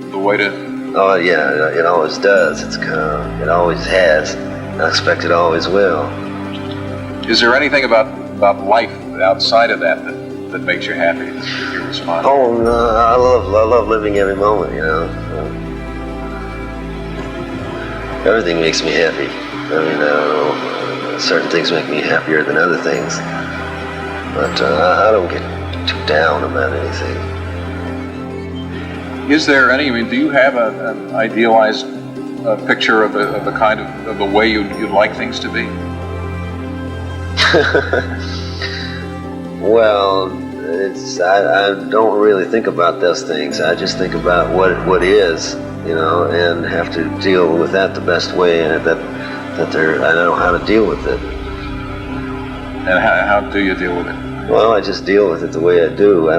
the way to... Oh yeah, it always does. It always has. I expect it always will. Is there anything about life outside of that makes you happy? That you respond? Oh no, I love living every moment. You know, everything makes me happy. I mean, I don't know. Certain things make me happier than other things, but I don't get too down about anything. Is there any? I mean, do you have an idealized picture of the kind of the way you'd like things to be? Well, I don't really think about those things. I just think about what is, you know, and have to deal with that the best way, and I know how to deal with it. And how do you deal with it? Well, I just deal with it the way I do.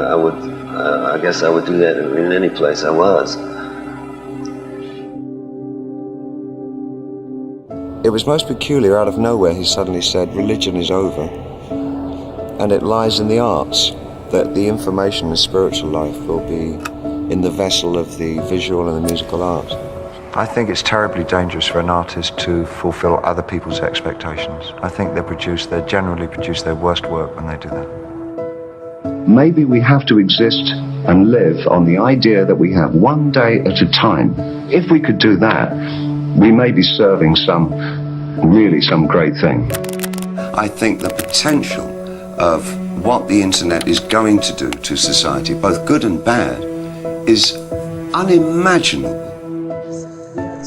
I guess I would do that in any place I was. It was most peculiar. Out of nowhere, he suddenly said, religion is over. And it lies in the arts, that the information and spiritual life will be in the vessel of the visual and the musical arts. I think it's terribly dangerous for an artist to fulfill other people's expectations. I think they generally produce their worst work when they do that. Maybe we have to exist and live on the idea that we have one day at a time. If we could do that, we may be serving some great thing. I think the potential of what the internet is going to do to society, both good and bad, is unimaginable.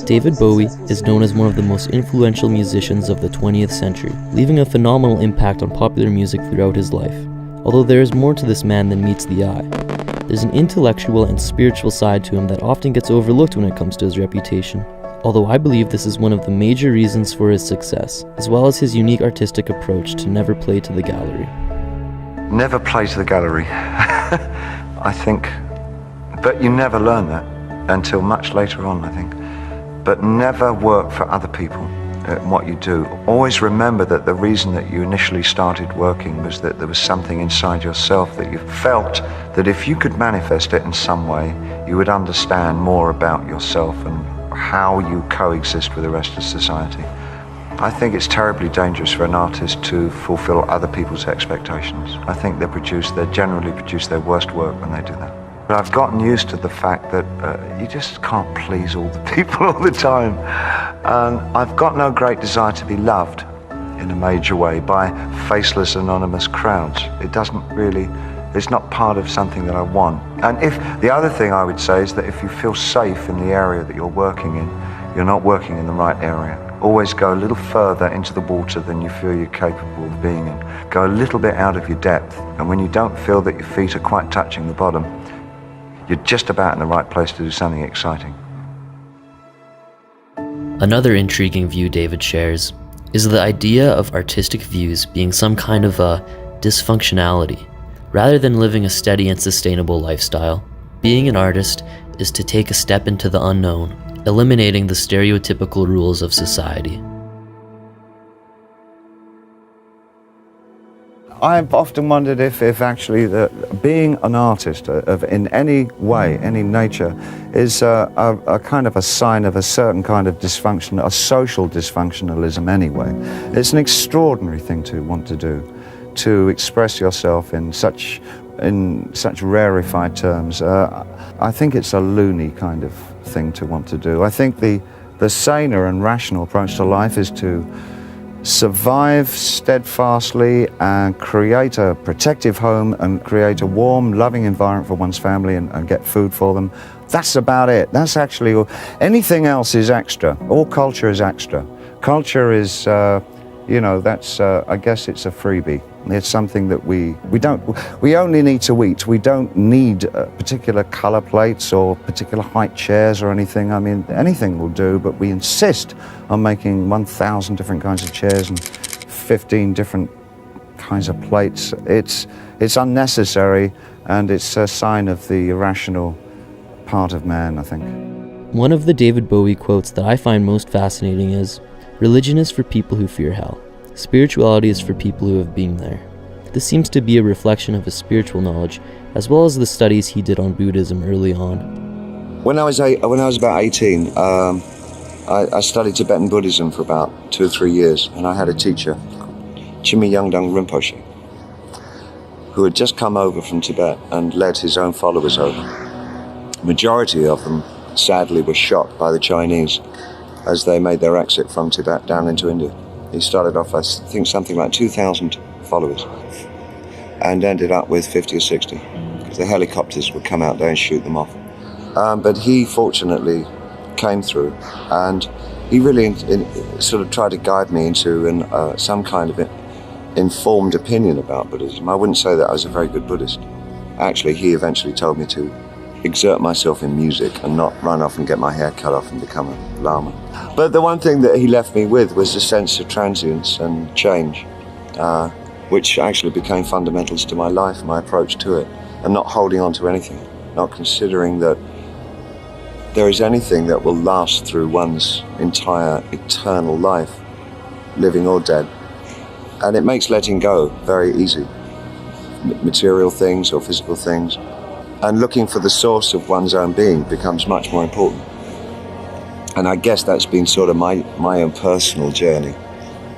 David Bowie is known as one of the most influential musicians of the 20th century, leaving a phenomenal impact on popular music throughout his life. Although there is more to this man than meets the eye. There's an intellectual and spiritual side to him that often gets overlooked when it comes to his reputation. Although I believe this is one of the major reasons for his success, as well as his unique artistic approach to never play to the gallery. Never play to the gallery. I think, but you never learn that until much later on, I think. But never work for other people at what you do. Always remember that the reason that you initially started working was that there was something inside yourself that you felt that if you could manifest it in some way, you would understand more about yourself and how you coexist with the rest of society. I think it's terribly dangerous for an artist to fulfill other people's expectations. I think they generally produce their worst work when they do that. But I've gotten used to the fact that you just can't please all the people all the time. And I've got no great desire to be loved in a major way by faceless, anonymous crowds. It's not part of something that I want. And the other thing I would say is that if you feel safe in the area that you're working in, you're not working in the right area. Always go a little further into the water than you feel you're capable of being in. Go a little bit out of your depth. And when you don't feel that your feet are quite touching the bottom, you're just about in the right place to do something exciting. Another intriguing view David shares is the idea of artistic views being some kind of a dysfunctionality. Rather than living a steady and sustainable lifestyle, being an artist is to take a step into the unknown, eliminating the stereotypical rules of society. I've often wondered if actually being an artist in any way, any nature, is a kind of a sign of a certain kind of dysfunction, a social dysfunctionalism anyway. It's an extraordinary thing to want to do, to express yourself in such rarefied terms. I think it's a loony kind of thing to want to do. I think the saner and rational approach to life is to survive steadfastly and create a protective home and create a warm, loving environment for one's family and get food for them. That's about it. That's actually all. Anything else is extra. All culture is extra. Culture is, that's, I guess it's a freebie. It's something that we only need to eat. We don't need particular color plates or particular height chairs or anything. I mean, anything will do, but we insist on making 1,000 different kinds of chairs and 15 different kinds of plates. It's unnecessary, and it's a sign of the irrational part of man, I think. One of the David Bowie quotes that I find most fascinating is, "Religion is for people who fear hell. Spirituality is for people who have been there." This seems to be a reflection of his spiritual knowledge, as well as the studies he did on Buddhism early on. When I was about 18, I studied Tibetan Buddhism for about 2 or 3 years, and I had a teacher, Chimi Yangdang Rinpoche, who had just come over from Tibet and led his own followers over. The majority of them, sadly, were shot by the Chinese as they made their exit from Tibet down into India. He started off, I think, something like 2,000 followers, and ended up with 50 or 60, because the helicopters would come out there and shoot them off. But he fortunately came through, and he really sort of tried to guide me into some kind of informed opinion about Buddhism. I wouldn't say that I was a very good Buddhist. Actually, he eventually told me to exert myself in music and not run off and get my hair cut off and become a lama. But the one thing that he left me with was a sense of transience and change, which actually became fundamentals to my life, my approach to it, and not holding on to anything, not considering that there is anything that will last through one's entire eternal life, living or dead. And it makes letting go very easy, material things or physical things. And looking for the source of one's own being becomes much more important. And I guess that's been sort of my own personal journey,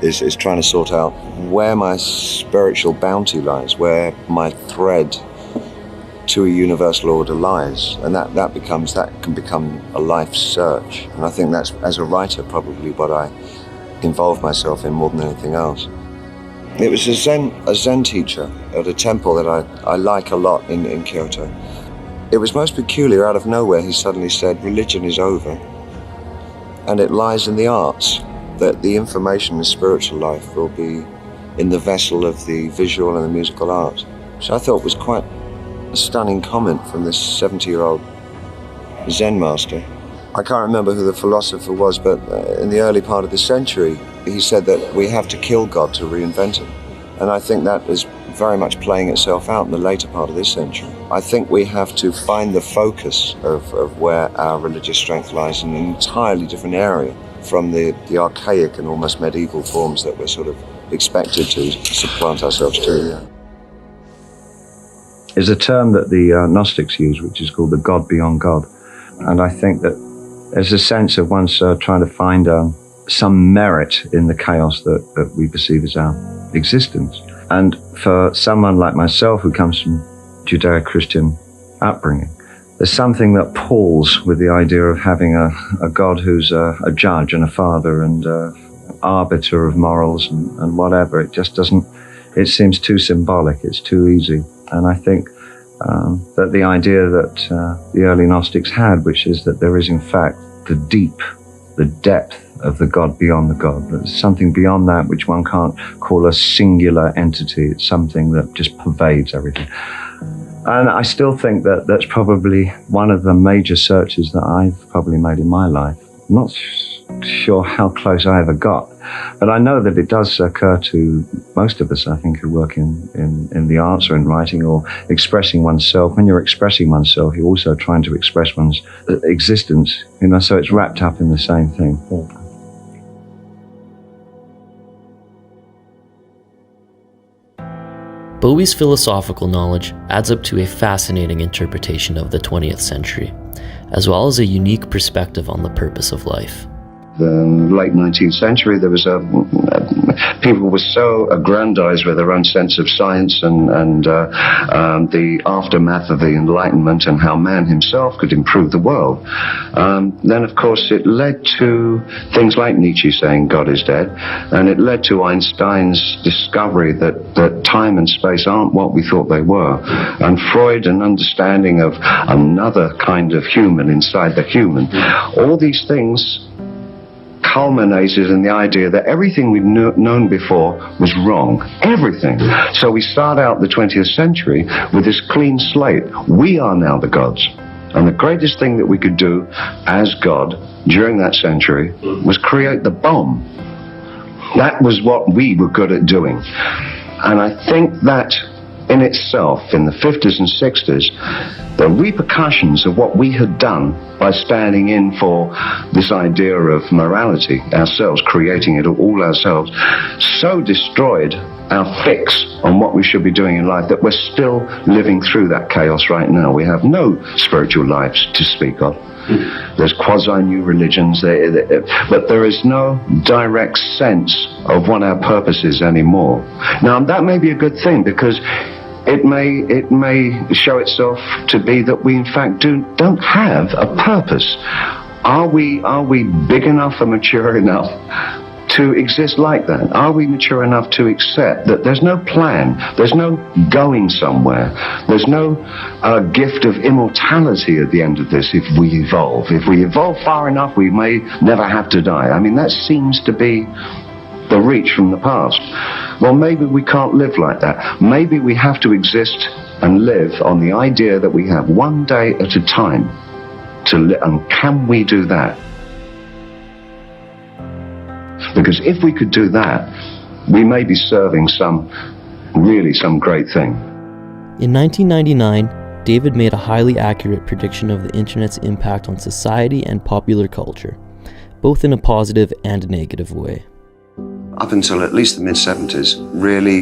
is trying to sort out where my spiritual bounty lies, where my thread to a universal order lies. And that can become a life search. And I think that's, as a writer, probably what I involve myself in more than anything else. It was a Zen teacher at a temple that I like a lot in Kyoto. It was most peculiar. Out of nowhere, he suddenly said, "Religion is over, and it lies in the arts, that the information in spiritual life will be in the vessel of the visual and the musical arts." So I thought it was quite a stunning comment from this 70-year-old Zen master. I can't remember who the philosopher was, but in the early part of the century, he said that we have to kill God to reinvent him. And I think that is very much playing itself out in the later part of this century. I think we have to find the focus of where our religious strength lies in an entirely different area from the archaic and almost medieval forms that we're sort of expected to supplant ourselves to. Yeah. Is a term that the Gnostics use, which is called the God beyond God. And I think that there's a sense of one's trying to find some merit in the chaos that we perceive as our existence. And for someone like myself who comes from Judeo-Christian upbringing, there's something that pulls with the idea of having a God who's a judge and a father and arbiter of morals and whatever. It just doesn't, it seems too symbolic, it's too easy. And I think that the idea that the early Gnostics had, which is that there is in fact the depth of the God beyond the God. There's something beyond that which one can't call a singular entity. It's something that just pervades everything. And I still think that that's probably one of the major searches that I've probably made in my life. I'm not sure how close I ever got, But I know that it does occur to most of us, I think, who work in the arts or in writing or expressing oneself. When you're expressing oneself, you're also trying to express one's existence, you know, so it's wrapped up in the same thing. Bowie's philosophical knowledge adds up to a fascinating interpretation of the 20th century, as well as a unique perspective on the purpose of life. The late 19th century, there was people were so aggrandized with their own sense of science and the aftermath of the Enlightenment and how man himself could improve the world. Then, of course, it led to things like Nietzsche saying God is dead, and it led to Einstein's discovery that time and space aren't what we thought they were, and Freud an understanding of another kind of human inside the human. All these things culminated in the idea that everything we'd known before was wrong. Everything. So we start out the 20th century with this clean slate. We are now the gods. And the greatest thing that we could do as God during that century was create the bomb. That was what we were good at doing. And I think that in itself, in the 50s and 60s, the repercussions of what we had done by standing in for this idea of morality, ourselves, creating it all ourselves, so destroyed our fix on what we should be doing in life that we're still living through that chaos right now. We have no spiritual lives to speak of. There's quasi-new religions, but there is no direct sense of what our purpose is anymore. Now, that may be a good thing, because it may show itself to be that we in fact don't have a purpose. Are we big enough and mature enough to exist like that? Are we mature enough to accept that there's no plan, there's no going somewhere, there's no gift of immortality at the end of this if we evolve? If we evolve far enough, we may never have to die. I mean, that seems to be the reach from the past. Well, maybe we can't live like that. Maybe we have to exist and live on the idea that we have one day at a time to live. And can we do that? Because if we could do that, we may be serving some great thing. In 1999, David made a highly accurate prediction of the internet's impact on society and popular culture, both in a positive and a negative way. Up until at least the mid-70s, really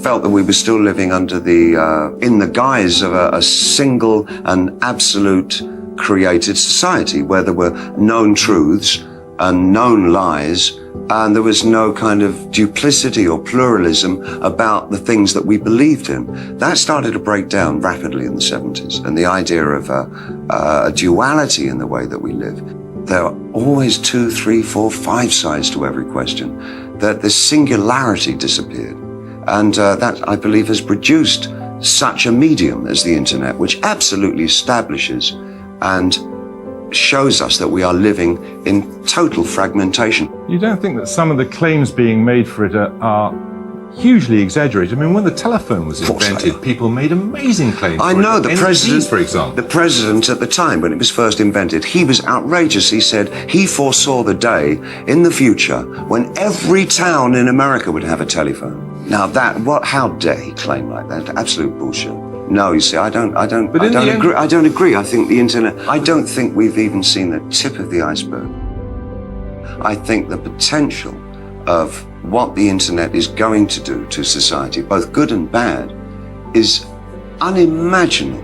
felt that we were still living under in the guise of a single and absolute created society where there were known truths and known lies, and there was no kind of duplicity or pluralism about the things that we believed in. That started to break down rapidly in the 70s, and the idea of a duality in the way that we live. There are always 2, 3, 4, 5 sides to every question. That the singularity disappeared. And that, I believe, has produced such a medium as the internet, which absolutely establishes and shows us that we are living in total fragmentation. You don't think that some of the claims being made for it are hugely exaggerated? I mean, when the telephone was invented, people made amazing claims. I know, the president, for example. The president at the time, when it was first invented, he was outrageous. He said he foresaw the day in the future when every town in America would have a telephone. Now how dare he claim like that? Absolute bullshit. No, you see, I don't agree. I think the internet, I don't think we've even seen the tip of the iceberg. I think the potential of what the internet is going to do to society, both good and bad, is unimaginable.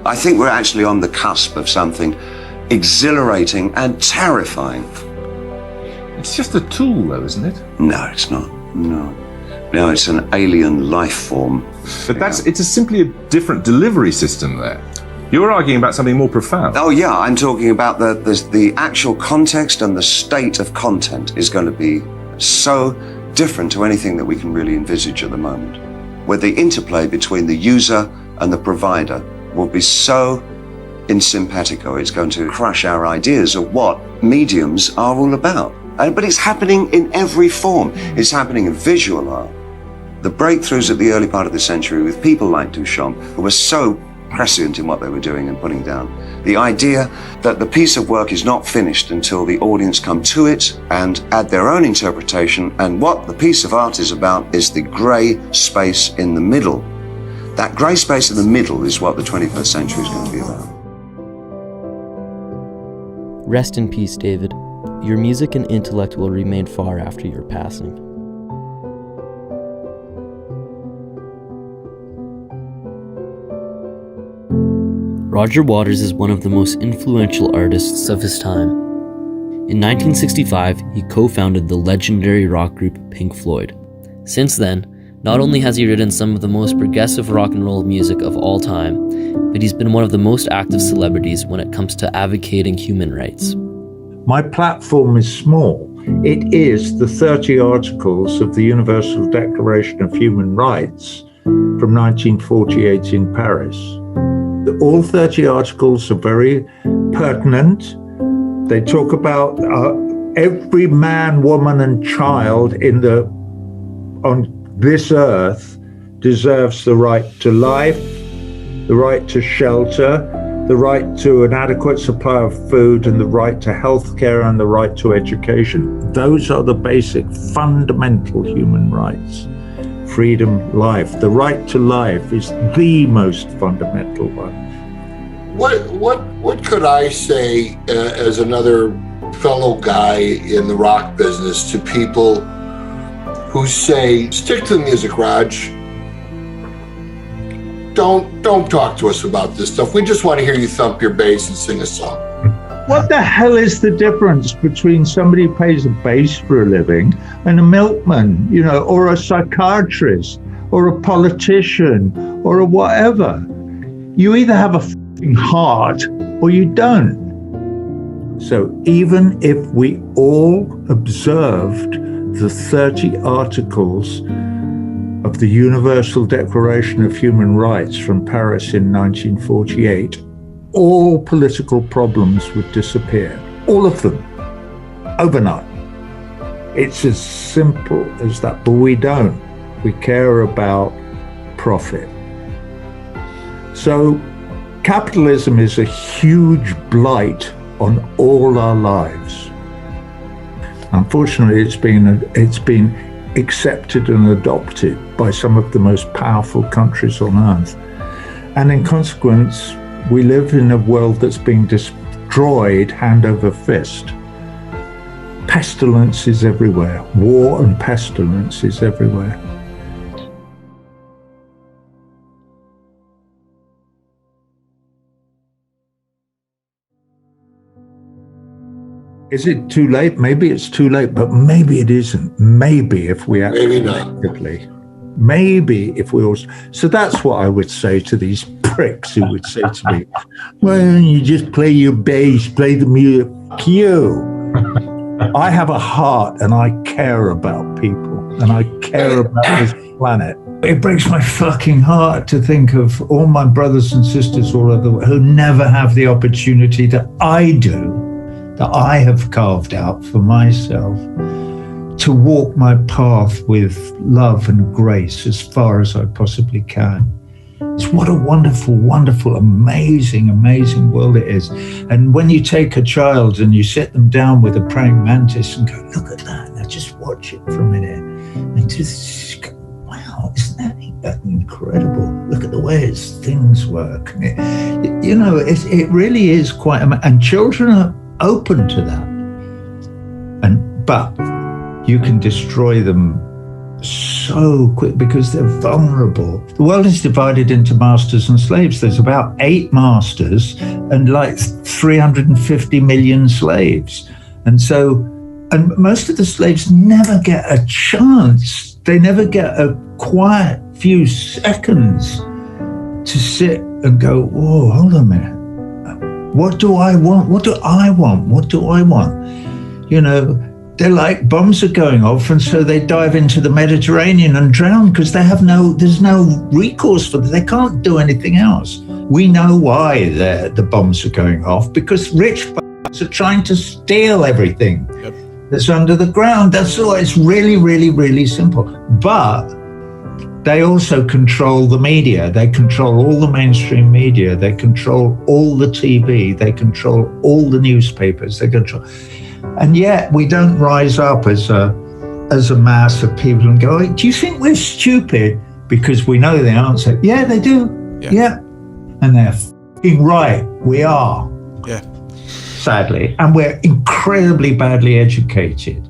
I think we're actually on the cusp of something exhilarating and terrifying. It's just a tool, though, isn't it? No, it's not. No, it's an alien life form. But it's simply a different delivery system there. You're arguing about something more profound. Oh yeah, I'm talking about the actual context, and the state of content is going to be so different to anything that we can really envisage at the moment, where the interplay between the user and the provider will be so in simpatico, it's going to crush our ideas of what mediums are all about. But it's happening in every form. It's happening in visual art. The breakthroughs at the early part of the century with people like Duchamp, who were so prescient in what they were doing and putting down. The idea that the piece of work is not finished until the audience come to it and add their own interpretation, and what the piece of art is about is the grey space in the middle. That grey space in the middle is what the 21st century is going to be about. Rest in peace, David. Your music and intellect will remain far after your passing. Roger Waters is one of the most influential artists of his time. In 1965, he co-founded the legendary rock group Pink Floyd. Since then, not only has he written some of the most progressive rock and roll music of all time, but he's been one of the most active celebrities when it comes to advocating human rights. My platform is small. It is the 30 articles of the Universal Declaration of Human Rights from 1948 in Paris. All 30 articles are very pertinent. They talk about every man, woman, and child on this earth deserves the right to life, the right to shelter, the right to an adequate supply of food, and the right to health care and the right to education. Those are the basic fundamental human rights. Freedom, life. The right to life is the most fundamental one. What could I say as another fellow guy in the rock business to people who say, stick to the music, Raj. Don't talk to us about this stuff. We just want to hear you thump your bass and sing a song. What the hell is the difference between somebody who plays a bass for a living and a milkman, or a psychiatrist, or a politician, or a whatever? You either have a f***ing heart or you don't. So even if we all observed the 30 articles of the Universal Declaration of Human Rights from Paris in 1948, all political problems would disappear. All of them. Overnight. It's as simple as that, but we don't. We care about profit. So capitalism is a huge blight on all our lives. Unfortunately, it's been accepted and adopted by some of the most powerful countries on earth. And in consequence, we live in a world that's being destroyed hand over fist. Pestilence is everywhere. War and pestilence is everywhere. Is it too late? Maybe it's too late, but maybe it isn't. Maybe if we act collectively. Maybe if we all... So that's what I would say to these pricks who would say to me, well, you just play your bass, play the music. Fuck you. I have a heart and I care about people and I care about this planet. It breaks my fucking heart to think of all my brothers and sisters all over the world who never have the opportunity that I do, that I have carved out for myself, to walk my path with love and grace as far as I possibly can. It's what a wonderful, wonderful, amazing, amazing world it is. And when you take a child and you sit them down with a praying mantis and go, look at that, now just watch it for a minute. And just go, wow, isn't that incredible? Look at the way things work. It really is quite, and children are open to that. But you can destroy them so quick because they're vulnerable. The world is divided into masters and slaves. There's about 8 masters and like 350 million slaves. And most of the slaves never get a chance. They never get a quiet few seconds to sit and go, whoa, hold on a minute. What do I want? What do I want? What do I want? They're like bombs are going off, and so they dive into the Mediterranean and drown because there's no recourse for them. They can't do anything else. We know why the bombs are going off, because rich are trying to steal everything that's under the ground. That's all. It's really, really, really simple. But they also control the media. They control all the mainstream media. They control all the TV. They control all the newspapers. They control, and yet we don't rise up as a mass of people and go, do you think we're stupid? Because we know the answer. Yeah, they do. Yeah. And they're f***ing right. We are. Yeah. Sadly. And we're incredibly badly educated.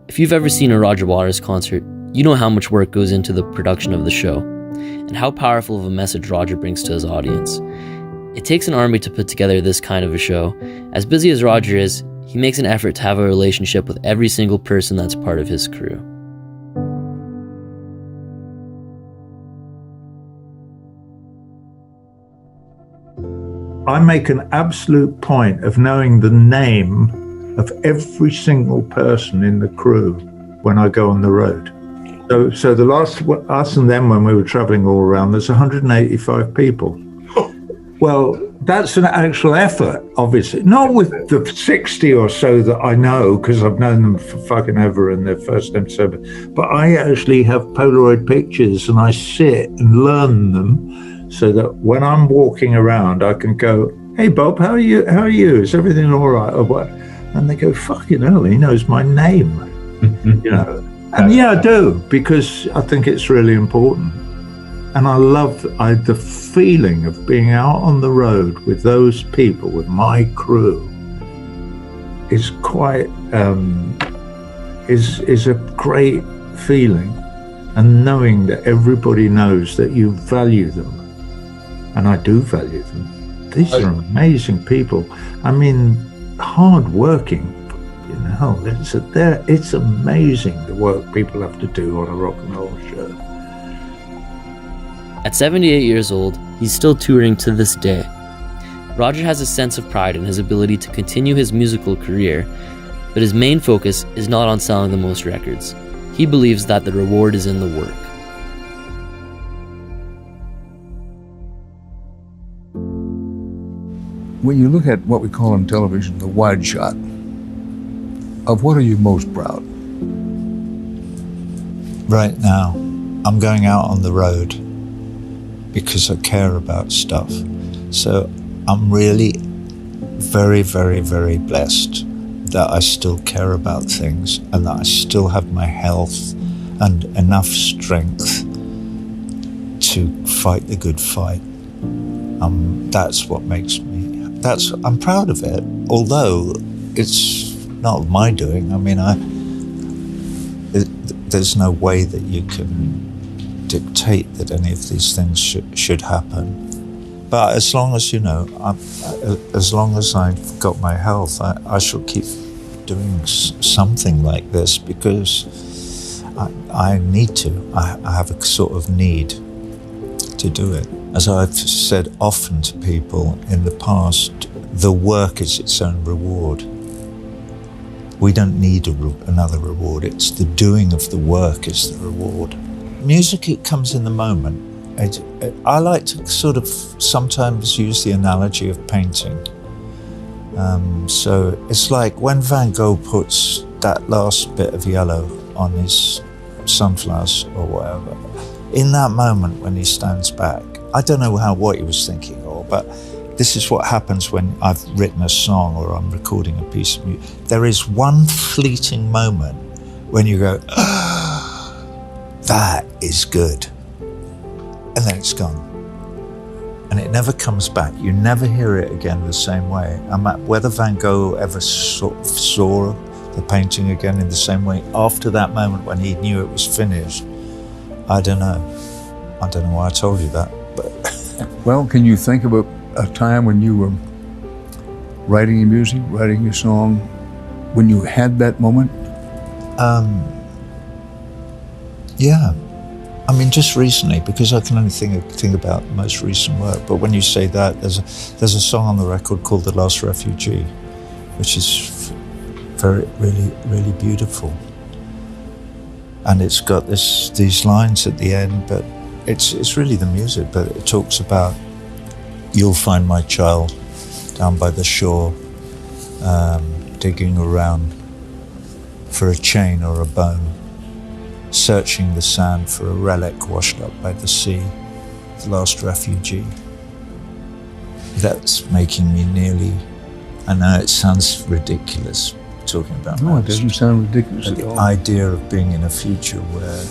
If you've ever seen a Roger Waters concert, you know how much work goes into the production of the show, and how powerful of a message Roger brings to his audience. It takes an army to put together this kind of a show. As busy as Roger is, he makes an effort to have a relationship with every single person that's part of his crew. I make an absolute point of knowing the name of every single person in the crew when I go on the road. So the last, us and them, when we were traveling all around, there's 185 people. Well, that's an actual effort, obviously. Not with the 60 or so that I know, because I've known them for fucking ever and they're first name service. But I actually have Polaroid pictures and I sit and learn them so that when I'm walking around, I can go, hey, Bob, how are you? How are you? Is everything all right? Or what? And they go, fucking hell, he knows my name, you know. And yeah, I do, because I think it's really important. And I love the feeling of being out on the road with those people, with my crew, is quite, is a great feeling. And knowing that everybody knows that you value them. And I do value them. These are amazing people. I mean, hard-working. You know, it's amazing the work people have to do on a rock and roll show. At 78 years old, he's still touring to this day. Roger has a sense of pride in his ability to continue his musical career, but his main focus is not on selling the most records. He believes that the reward is in the work. When you look at what we call on television the wide shot, of what are you most proud? Right now, I'm going out on the road because I care about stuff. So I'm really very, very, very blessed that I still care about things and that I still have my health and enough strength to fight the good fight. That's what makes me, I'm proud of it, although it's not of my doing. I mean, there's no way that you can dictate that any of these things should happen. But as long as, you know, as long as I've got my health, I shall keep doing something like this because I need to. I have a sort of need to do it. As I've said often to people in the past, the work is its own reward. We don't need another reward. It's the doing of the work is the reward. Music, it comes in the moment. I like to sort of sometimes use the analogy of painting. So it's like when Van Gogh puts that last bit of yellow on his sunflowers or whatever, in that moment when he stands back, I don't know what he was thinking but this is what happens when I've written a song or I'm recording a piece of music. There is one fleeting moment when you go, that is good. And then it's gone. And it never comes back. You never hear it again the same way. Whether Van Gogh ever saw the painting again in the same way after that moment when he knew it was finished, I don't know. I don't know why I told you that. But well, can you think of a time when you were writing your music, writing your song, when you had that moment? Yeah. I mean, just recently, because I can only think about the most recent work. But when you say that, there's a song on the record called "The Last Refugee," which is really, really beautiful. And it's got these lines at the end, but it's really the music. But it talks about, you'll find my child down by the shore, digging around for a chain or a bone. searching the sand for a relic washed up by the sea, the last refugee. That's making me nearly, I know it sounds ridiculous talking about No, it doesn't sound ridiculous at the all. idea of being in a future where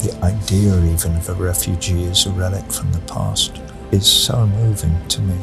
the idea even of a refugee is a relic from the past is so moving to me.